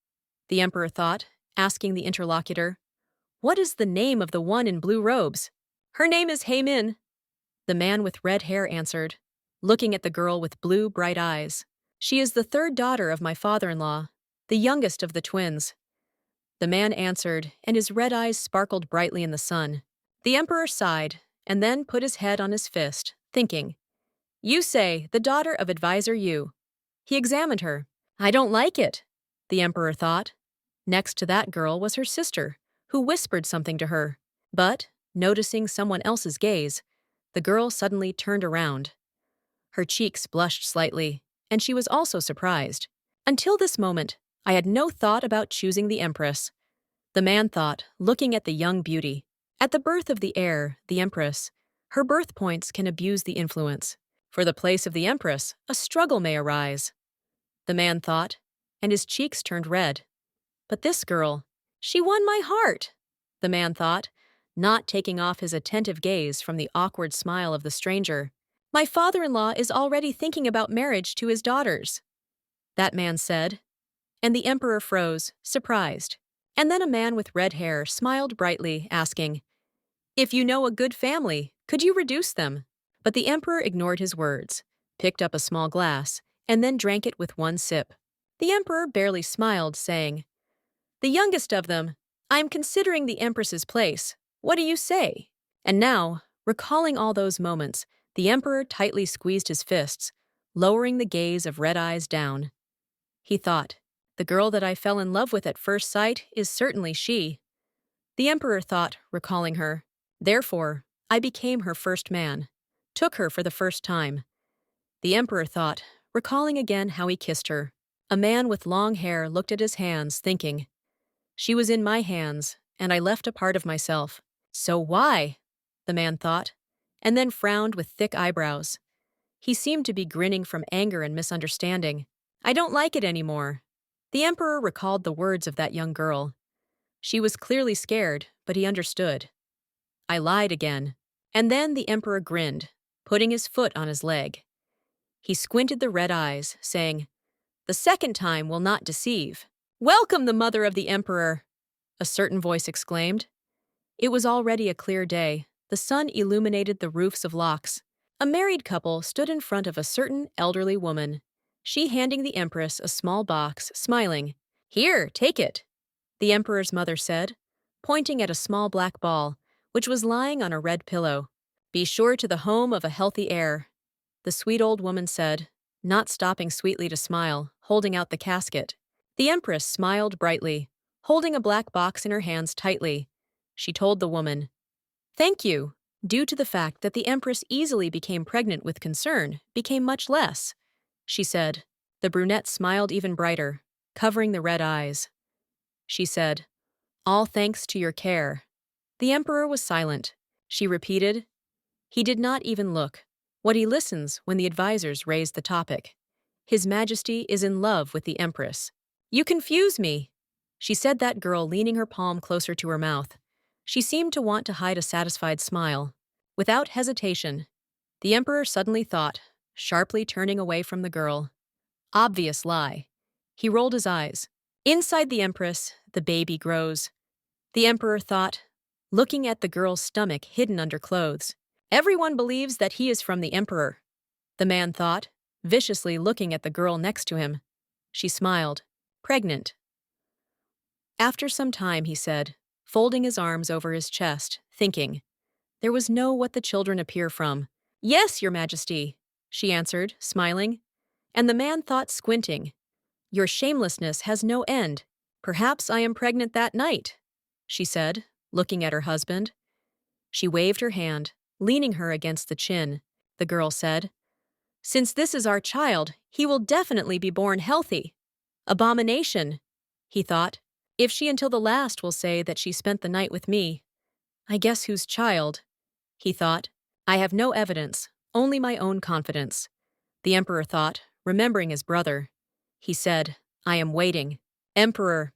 The emperor thought, asking the interlocutor, "What is the name of the one in blue robes?" Her name is Min. The man with red hair answered, looking at the girl with blue, bright eyes. She is the third daughter of my father-in-law, the youngest of the twins. The man answered, and his red eyes sparkled brightly in the sun. The emperor sighed, and then put his head on his fist, thinking, You say, the daughter of advisor Yu. He examined her. I don't like it, the emperor thought. Next to that girl was her sister, who whispered something to her. But, noticing someone else's gaze, the girl suddenly turned around. Her cheeks blushed slightly, and she was also surprised. Until this moment, I had no thought about choosing the empress. The man thought, looking at the young beauty. At the birth of the heir, the empress, her birth points can abuse the influence. For the place of the empress, a struggle may arise. The man thought, and his cheeks turned red. But this girl, she won my heart, the man thought, not taking off his attentive gaze from the awkward smile of the stranger. My father-in-law is already thinking about marriage to his daughters, that man said, and the emperor froze, surprised. And then a man with red hair smiled brightly, asking, If you know a good family, could you reduce them? But the emperor ignored his words, picked up a small glass, and then drank it with one sip. The emperor barely smiled, saying, The youngest of them, I am considering the empress's place. What do you say? And now, recalling all those moments, the emperor tightly squeezed his fists, lowering the gaze of red eyes down. He thought, The girl that I fell in love with at first sight is certainly she. The emperor thought, recalling her. Therefore, I became her first man, took her for the first time. The emperor thought, recalling again how he kissed her. A man with long hair looked at his hands, thinking, She was in my hands, and I left a part of myself. So why? The man thought, and then frowned with thick eyebrows. He seemed to be grinning from anger and misunderstanding. I don't like it anymore. The emperor recalled the words of that young girl. She was clearly scared, but he understood. I lied again. And then the emperor grinned, putting his foot on his leg. He squinted the red eyes, saying, The second time will not deceive. Welcome, the mother of the emperor, a certain voice exclaimed. It was already a clear day. The sun illuminated the roofs of locks. A married couple stood in front of a certain elderly woman, she handing the empress a small box, smiling. Here, take it, the emperor's mother said, pointing at a small black ball, which was lying on a red pillow. Be sure to the home of a healthy heir, the sweet old woman said, not stopping sweetly to smile, holding out the casket. The empress smiled brightly, holding a black box in her hands tightly. She told the woman, Thank you. Due to the fact that the empress easily became pregnant with concern, became much less, she said. The brunette smiled even brighter, covering the red eyes. She said, All thanks to your care. The emperor was silent. She repeated, He did not even look. What he listens when the advisors raise the topic. His Majesty is in love with the empress. You confuse me, she said, that girl leaning her palm closer to her mouth. She seemed to want to hide a satisfied smile. Without hesitation, the emperor suddenly thought, sharply turning away from the girl. Obvious lie. He rolled his eyes. Inside the empress, the baby grows. The emperor thought, looking at the girl's stomach hidden under clothes. Everyone believes that he is from the emperor. The man thought, viciously looking at the girl next to him. She smiled. Pregnant. After some time, he said, folding his arms over his chest, thinking, There was no what the children appear from. Yes, your majesty, she answered, smiling. And the man thought, squinting, Your shamelessness has no end. Perhaps I am pregnant that night, she said, looking at her husband. She waved her hand, leaning her against the chin. The girl said, Since this is our child, he will definitely be born healthy. Abomination, he thought. If she until the last will say that she spent the night with me, I guess whose child, he thought. I have no evidence, only my own confidence. The emperor thought, remembering his brother. He said, I am waiting. Emperor.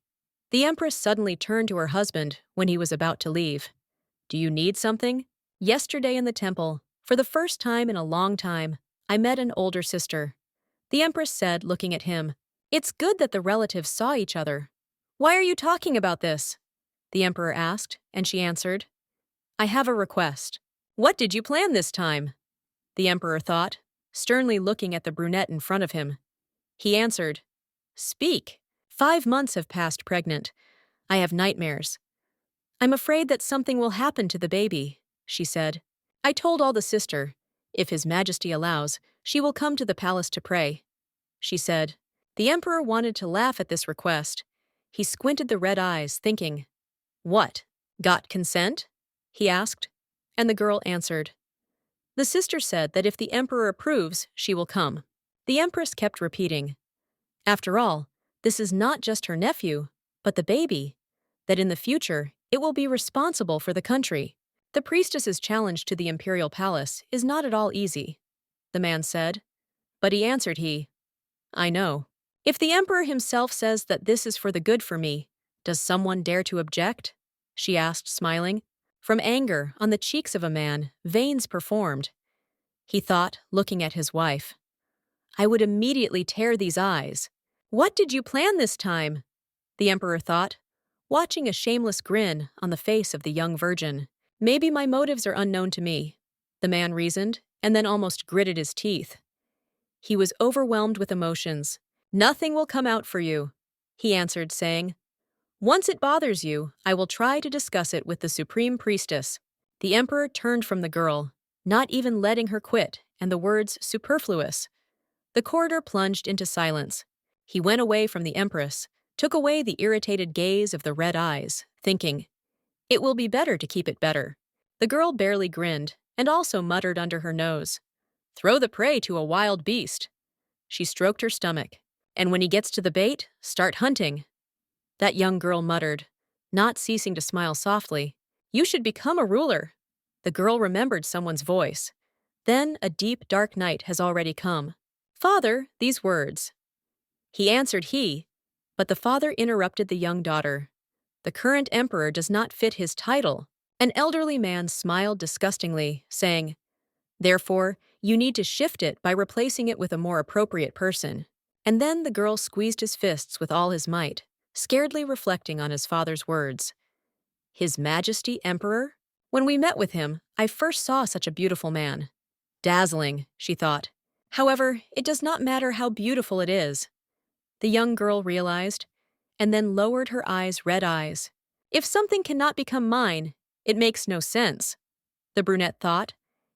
The empress suddenly turned to her husband when he was about to leave. Do you need something? Yesterday in the temple, for the first time in a long time, I met an older sister. The empress said, looking at him, It's good that the relatives saw each other. Why are you talking about this? The emperor asked, and she answered, I have a request. What did you plan this time? The emperor thought, sternly looking at the brunette in front of him. He answered, Speak. 5 months have passed pregnant. I have nightmares. I'm afraid that something will happen to the baby, she said. I told all the sister, if His Majesty allows, she will come to the palace to pray, she said. The emperor wanted to laugh at this request. He squinted the red eyes, thinking, What? Got consent? He asked. And the girl answered. The sister said that if the emperor approves, she will come. The empress kept repeating, After all, this is not just her nephew, but the baby, that in the future it will be responsible for the country. The priestess's challenge to the imperial palace is not at all easy, the man said. But he answered I know. If the emperor himself says that this is for the good for me, does someone dare to object? She asked, smiling. From anger on the cheeks of a man, veins performed. He thought, looking at his wife. I would immediately tear these eyes. What did you plan this time? The emperor thought, watching a shameless grin on the face of the young virgin. Maybe my motives are unknown to me, the man reasoned, and then almost gritted his teeth. He was overwhelmed with emotions. Nothing will come out for you, he answered, saying, Once it bothers you, I will try to discuss it with the supreme priestess. The emperor turned from the girl, not even letting her quit, and the words superfluous. The corridor plunged into silence. He went away from the empress, took away the irritated gaze of the red eyes, thinking, It will be better to keep it better. The girl barely grinned, and also muttered under her nose, Throw the prey to a wild beast. She stroked her stomach, and when he gets to the bait, start hunting. That young girl muttered, not ceasing to smile softly, You should become a ruler. The girl remembered someone's voice. Then a deep, dark night has already come. Father, these words. He answered but the father interrupted the young daughter. The current emperor does not fit his title. An elderly man smiled disgustingly, saying, Therefore, you need to shift it by replacing it with a more appropriate person. And then the girl squeezed his fists with all his might, scaredly reflecting on his father's words. His Majesty Emperor? When we met with him, I first saw such a beautiful man. Dazzling, she thought. However, it does not matter how beautiful it is. The young girl realized, and then lowered her red eyes. If something cannot become mine, it makes no sense, the brunette thought,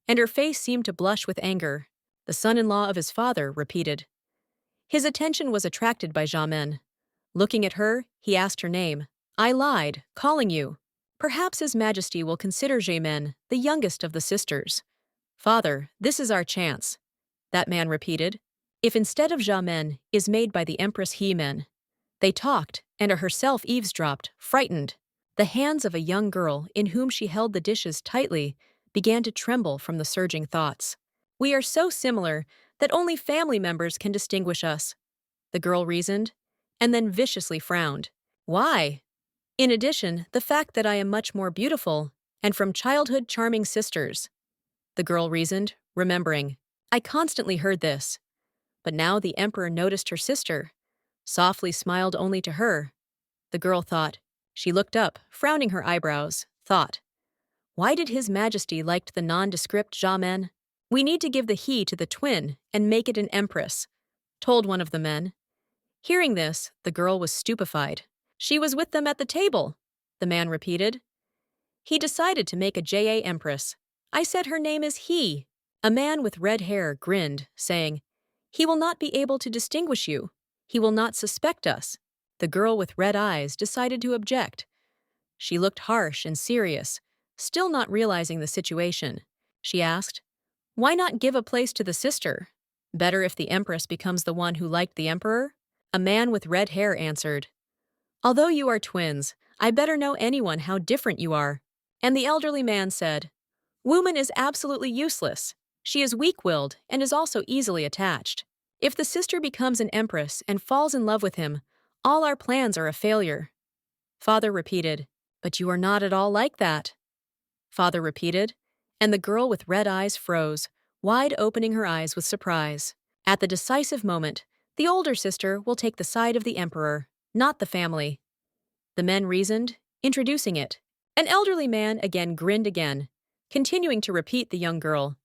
and her face seemed to blush with anger. The son-in-law of his father repeated. His attention was attracted by Jamin. Looking at her, he asked her name. I lied, calling you. Perhaps His Majesty will consider Jamin the youngest of the sisters. Father, this is our chance, that man repeated. If instead of Jamin is made by the Empress Hemin. They talked, and herself eavesdropped, frightened. The hands of a young girl in whom she held the dishes tightly began to tremble from the surging thoughts. We are so similar that only family members can distinguish us, the girl reasoned, and then viciously frowned. Why? In addition, the fact that I am much more beautiful, and from childhood charming sisters, the girl reasoned, remembering. I constantly heard this. But now the emperor noticed her sister, softly smiled only to her. The girl thought. She looked up, frowning her eyebrows, thought. Why did His Majesty like the nondescript Jamin? We need to give the he to the twin and make it an empress, told one of the men. Hearing this, the girl was stupefied. She was with them at the table, the man repeated. He decided to make a JA empress. I said her name is he. A man with red hair grinned, saying, He will not be able to distinguish you. He will not suspect us. The girl with red eyes decided to object. She looked harsh and serious, still not realizing the situation. She asked, Why not give a place to the sister? Better if the empress becomes the one who liked the emperor? A man with red hair answered, Although you are twins, I better know anyone how different you are. And the elderly man said, Woman is absolutely useless. She is weak-willed and is also easily attached. If the sister becomes an empress and falls in love with him, all our plans are a failure. Father repeated, But you are not at all like that. Father repeated, and the girl with red eyes froze, wide opening her eyes with surprise. At the decisive moment, the older sister will take the side of the emperor, not the family. The men reasoned, introducing it. An elderly man again grinned again. continuing to repeat the young girl.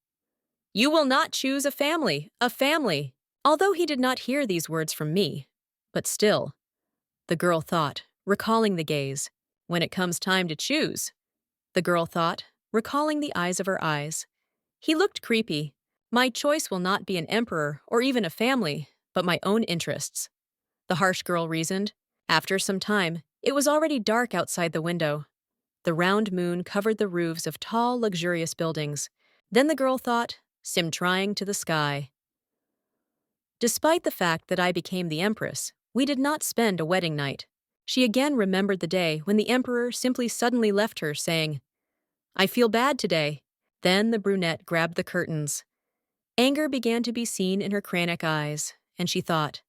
You will not choose a family, a family. Although he did not hear these words from me. But still, the girl thought, recalling the gaze. When it comes time to choose, the girl thought, recalling the eyes of her eyes. He looked creepy. My choice will not be an emperor or even a family, but my own interests. The harsh girl reasoned. After some time, it was already dark outside the window. The round moon covered the roofs of tall, luxurious buildings. Then the girl thought, sim-trying to the sky. Despite the fact that I became the empress, we did not spend a wedding night. She again remembered the day when the emperor simply suddenly left her, saying, I feel bad today. Then the brunette grabbed the curtains. Anger began to be seen in her chronic eyes, and she thought,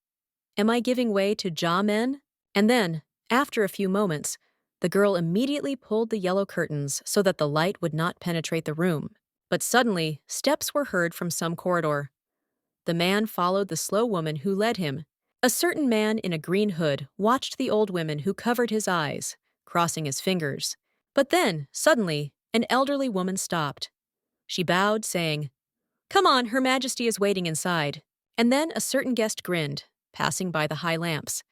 am I giving way to men? And then, after a few moments, the girl immediately pulled the yellow curtains so that the light would not penetrate the room. But suddenly, steps were heard from some corridor. The man followed the slow woman who led him. A certain man in a green hood watched the old woman who covered his eyes, crossing his fingers. But then, suddenly, an elderly woman stopped. She bowed, saying, Come on, Her Majesty is waiting inside. And then a certain guest grinned, passing by the high lamps.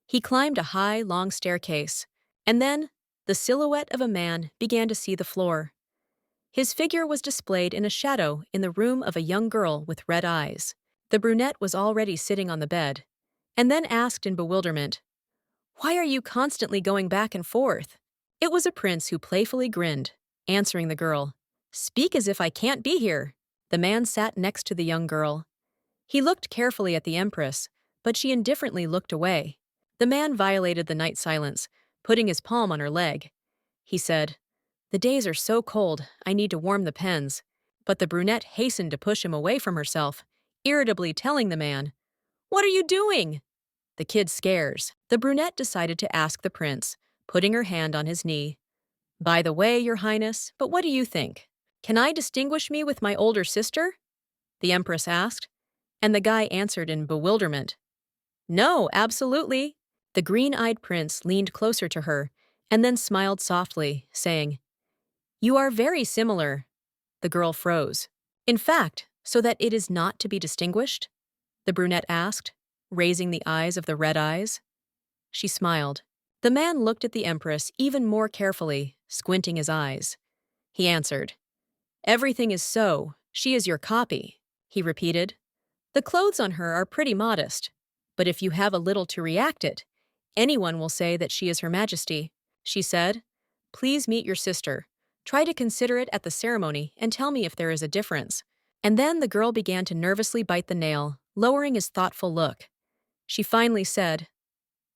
He climbed a high, long staircase, and then the silhouette of a man began to see the floor. His figure was displayed in a shadow in the room of a young girl with red eyes. The brunette was already sitting on the bed, and then asked in bewilderment, Why are you constantly going back and forth? It was a prince who playfully grinned, answering the girl, Speak as if I can't be here. The man sat next to the young girl. He looked carefully at the empress, but she indifferently looked away. The man violated the night silence, putting his palm on her leg. He said, The days are so cold, I need to warm the pens. But the brunette hastened to push him away from herself, irritably telling the man, What are you doing? The kid scares. The brunette decided to ask the prince, putting her hand on his knee. By the way, Your Highness, but what do you think? Can I distinguish me with my older sister? The empress asked, and the guy answered in bewilderment. No, absolutely. The green-eyed prince leaned closer to her and then smiled softly, saying, You are very similar. The girl froze. In fact, so that it is not to be distinguished? The brunette asked, raising the eyes of the red eyes. She smiled. The man looked at the empress even more carefully, squinting his eyes. He answered, Everything is so. She is your copy, he repeated. The clothes on her are pretty modest, but if you have a little to react it, anyone will say that she is Her Majesty. She said, Please meet your sister. Try to consider it at the ceremony and tell me if there is a difference. And then the girl began to nervously bite the nail, lowering his thoughtful look. She finally said,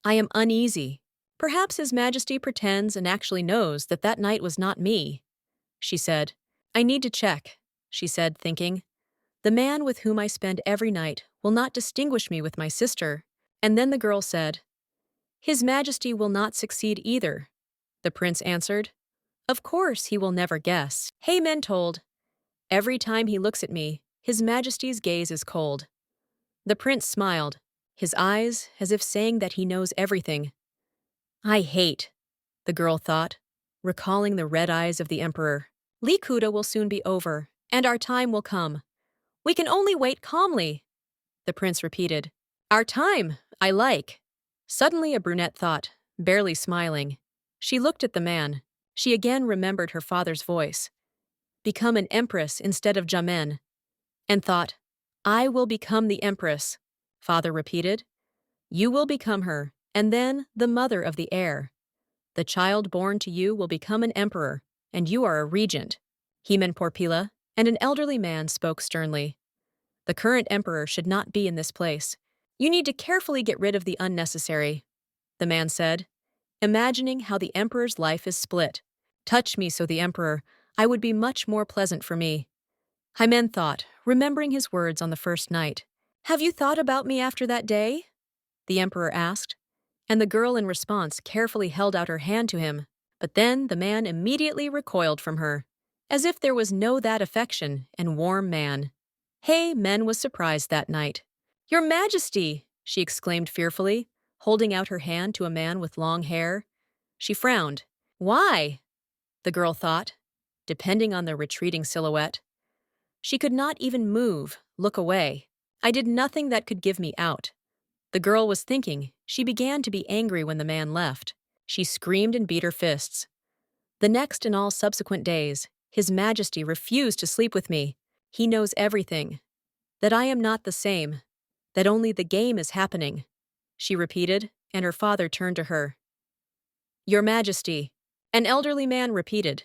I am uneasy. Perhaps His Majesty pretends and actually knows that that night was not me. She said, I need to check, she said, thinking. The man with whom I spend every night will not distinguish me with my sister. And then the girl said, His Majesty will not succeed either. The prince answered, Of course he will never guess. Hey, men told. Every time he looks at me, His Majesty's gaze is cold. The prince smiled, his eyes as if saying that he knows everything. I hate, the girl thought, recalling the red eyes of the emperor. Likuda will soon be over, and our time will come. We can only wait calmly, the prince repeated. Our time, I like. Suddenly a brunette thought, barely smiling. She looked at the man. She again remembered her father's voice. Become an empress instead of Jamen. And thought, I will become the empress, father repeated. You will become her, and then the mother of the heir. The child born to you will become an emperor, and you are a regent. Heman Porpila, and an elderly man spoke sternly. The current emperor should not be in this place. You need to carefully get rid of the unnecessary, the man said, imagining how the emperor's life is split. Touch me, so the emperor, I would be much more pleasant for me. Hymen thought, remembering his words on the first night. Have you thought about me after that day? The emperor asked, and the girl in response carefully held out her hand to him. But then the man immediately recoiled from her, as if there was no that affection and warm man. Hey Men was surprised that night. Your Majesty, she exclaimed fearfully, holding out her hand to a man with long hair. She frowned. Why? The girl thought. depending on the retreating silhouette. She could not even move, look away. I did nothing that could give me out. The girl was thinking. She began to be angry when the man left. She screamed and beat her fists. The next and all subsequent days, His Majesty refused to sleep with me. He knows everything. That I am not the same. That only the game is happening. She repeated, and her father turned to her. Your Majesty, an elderly man repeated.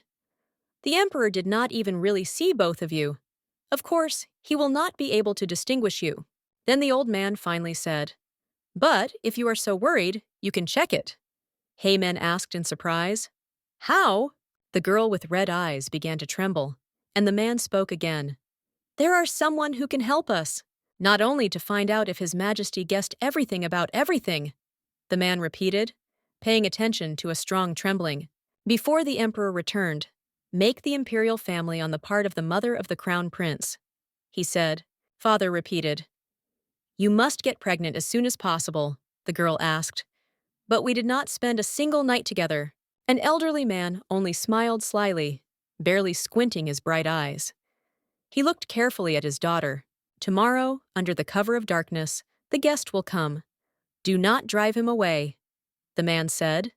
The Emperor did not even really see both of you. Of course, he will not be able to distinguish you. Then the old man finally said, But if you are so worried, you can check it. Heyman asked in surprise. How? The girl with red eyes began to tremble, and the man spoke again. There are someone who can help us, not only to find out if His Majesty guessed everything about everything, the man repeated, paying attention to a strong trembling. Before the Emperor returned, make the imperial family on the part of the mother of the crown prince, he said. Father repeated. You must get pregnant as soon as possible, the girl asked. But we did not spend a single night together. An elderly man only smiled slyly, barely squinting his bright eyes. He looked carefully at his daughter. Tomorrow, under the cover of darkness, the guest will come. Do not drive him away, the man said.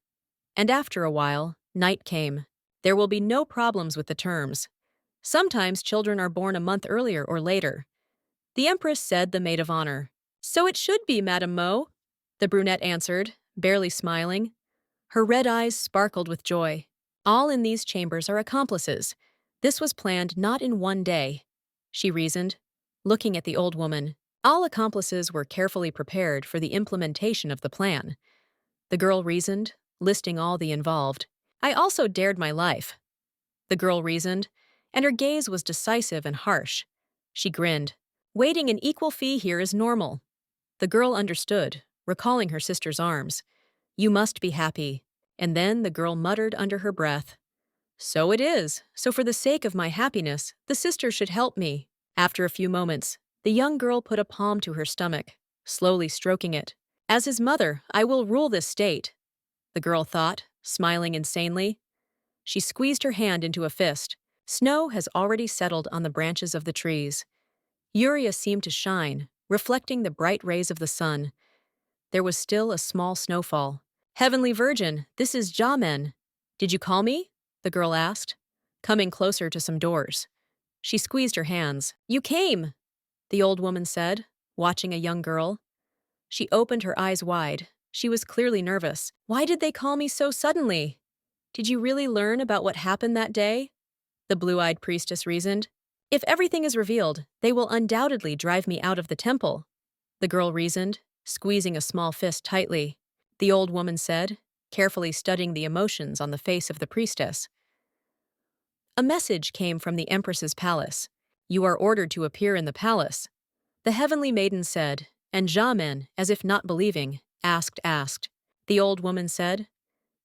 And after a while, night came. There will be no problems with the terms. Sometimes children are born a month earlier or later. The Empress said the maid of honor. So it should be, Madame Mo, the brunette answered, barely smiling. Her red eyes sparkled with joy. All in these chambers are accomplices. This was planned not in one day, she reasoned, looking at the old woman. All accomplices were carefully prepared for the implementation of the plan. The girl reasoned, listing all the involved. I also dared my life, the girl reasoned, and her gaze was decisive and harsh. She grinned. Waiting an equal fee here is normal. The girl understood, recalling her sister's arms. You must be happy. And then the girl muttered under her breath. So it is. So for the sake of my happiness, the sister should help me. After a few moments, the young girl put a palm to her stomach, slowly stroking it. As his mother, I will rule this state, the girl thought, smiling insanely. She squeezed her hand into a fist. Snow has already settled on the branches of the trees. Uria seemed to shine, reflecting the bright rays of the sun. There was still a small snowfall. Heavenly Virgin, this is Jamen. Did you call me? The girl asked, coming closer to some doors. She squeezed her hands. You came, the old woman said, watching a young girl. She opened her eyes wide. She was clearly nervous. Why did they call me so suddenly? Did you really learn about what happened that day? The blue-eyed priestess reasoned. If everything is revealed, they will undoubtedly drive me out of the temple, the girl reasoned, squeezing a small fist tightly. The old woman said, carefully studying the emotions on the face of the priestess. A message came from the Empress's palace. You are ordered to appear in the palace, the heavenly maiden said, and Jamen, as if not believing, asked. The old woman said,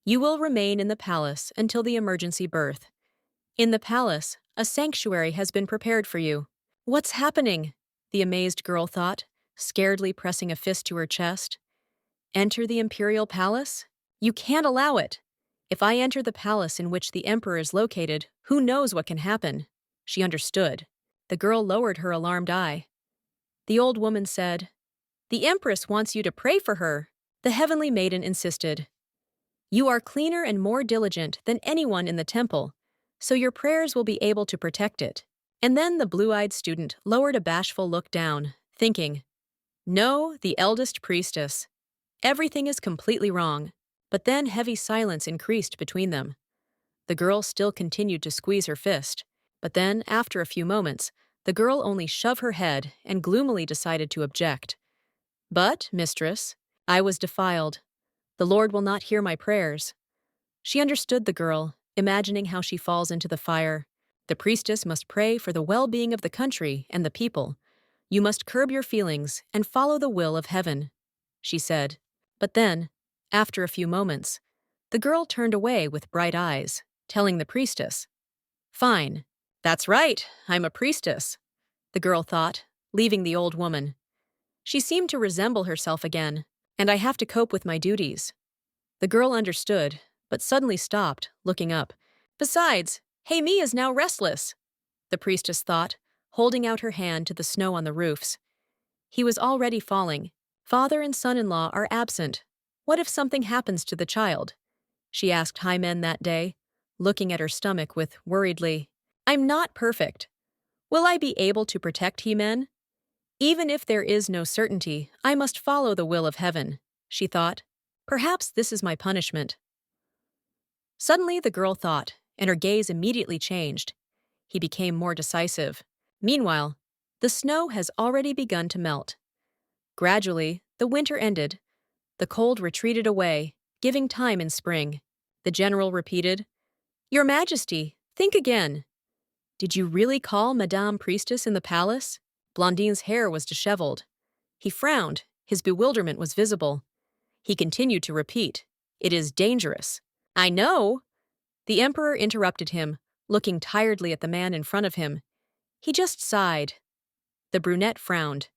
You will remain in the palace until the emergency birth. In the palace, a sanctuary has been prepared for you. What's happening? The amazed girl thought, scaredly pressing a fist to her chest. Enter the imperial palace? You can't allow it. If I enter the palace in which the emperor is located, who knows what can happen? She understood. The girl lowered her alarmed eye. The old woman said, The empress wants you to pray for her. The heavenly maiden insisted. You are cleaner and more diligent than anyone in the temple, so your prayers will be able to protect it. And then the blue-eyed student lowered a bashful look down, thinking, No, the eldest priestess. Everything is completely wrong. But then heavy silence increased between them. The girl still continued to squeeze her fist, but then, after a few moments, the girl only shoved her head and gloomily decided to object. But, mistress, I was defiled. The Lord will not hear my prayers. She understood the girl, imagining how she falls into the fire. The priestess must pray for the well-being of the country and the people. You must curb your feelings and follow the will of heaven, she said. But then, after a few moments, the girl turned away with bright eyes, telling the priestess, Fine. That's right, I'm a priestess, the girl thought, leaving the old woman. She seemed to resemble herself again, and I have to cope with my duties. The girl understood, but suddenly stopped, looking up. Besides, Haimi is now restless, the priestess thought, holding out her hand to the snow on the roofs. He was already falling. Father and son-in-law are absent. What if something happens to the child? She asked Hymen that day, looking at her stomach with worriedly. I'm not perfect. Will I be able to protect Hymen? Even if there is no certainty, I must follow the will of heaven, she thought. Perhaps this is my punishment. Suddenly the girl thought, and her gaze immediately changed. He became more decisive. Meanwhile, the snow has already begun to melt. Gradually, the winter ended. The cold retreated away, giving time in spring. The general repeated, Your Majesty, think again. Did you really call Madame Priestess in the palace? Blondine's hair was disheveled. He frowned. His bewilderment was visible. He continued to repeat, It is dangerous. I know. The emperor interrupted him, looking tiredly at the man in front of him. He just sighed. The brunette frowned.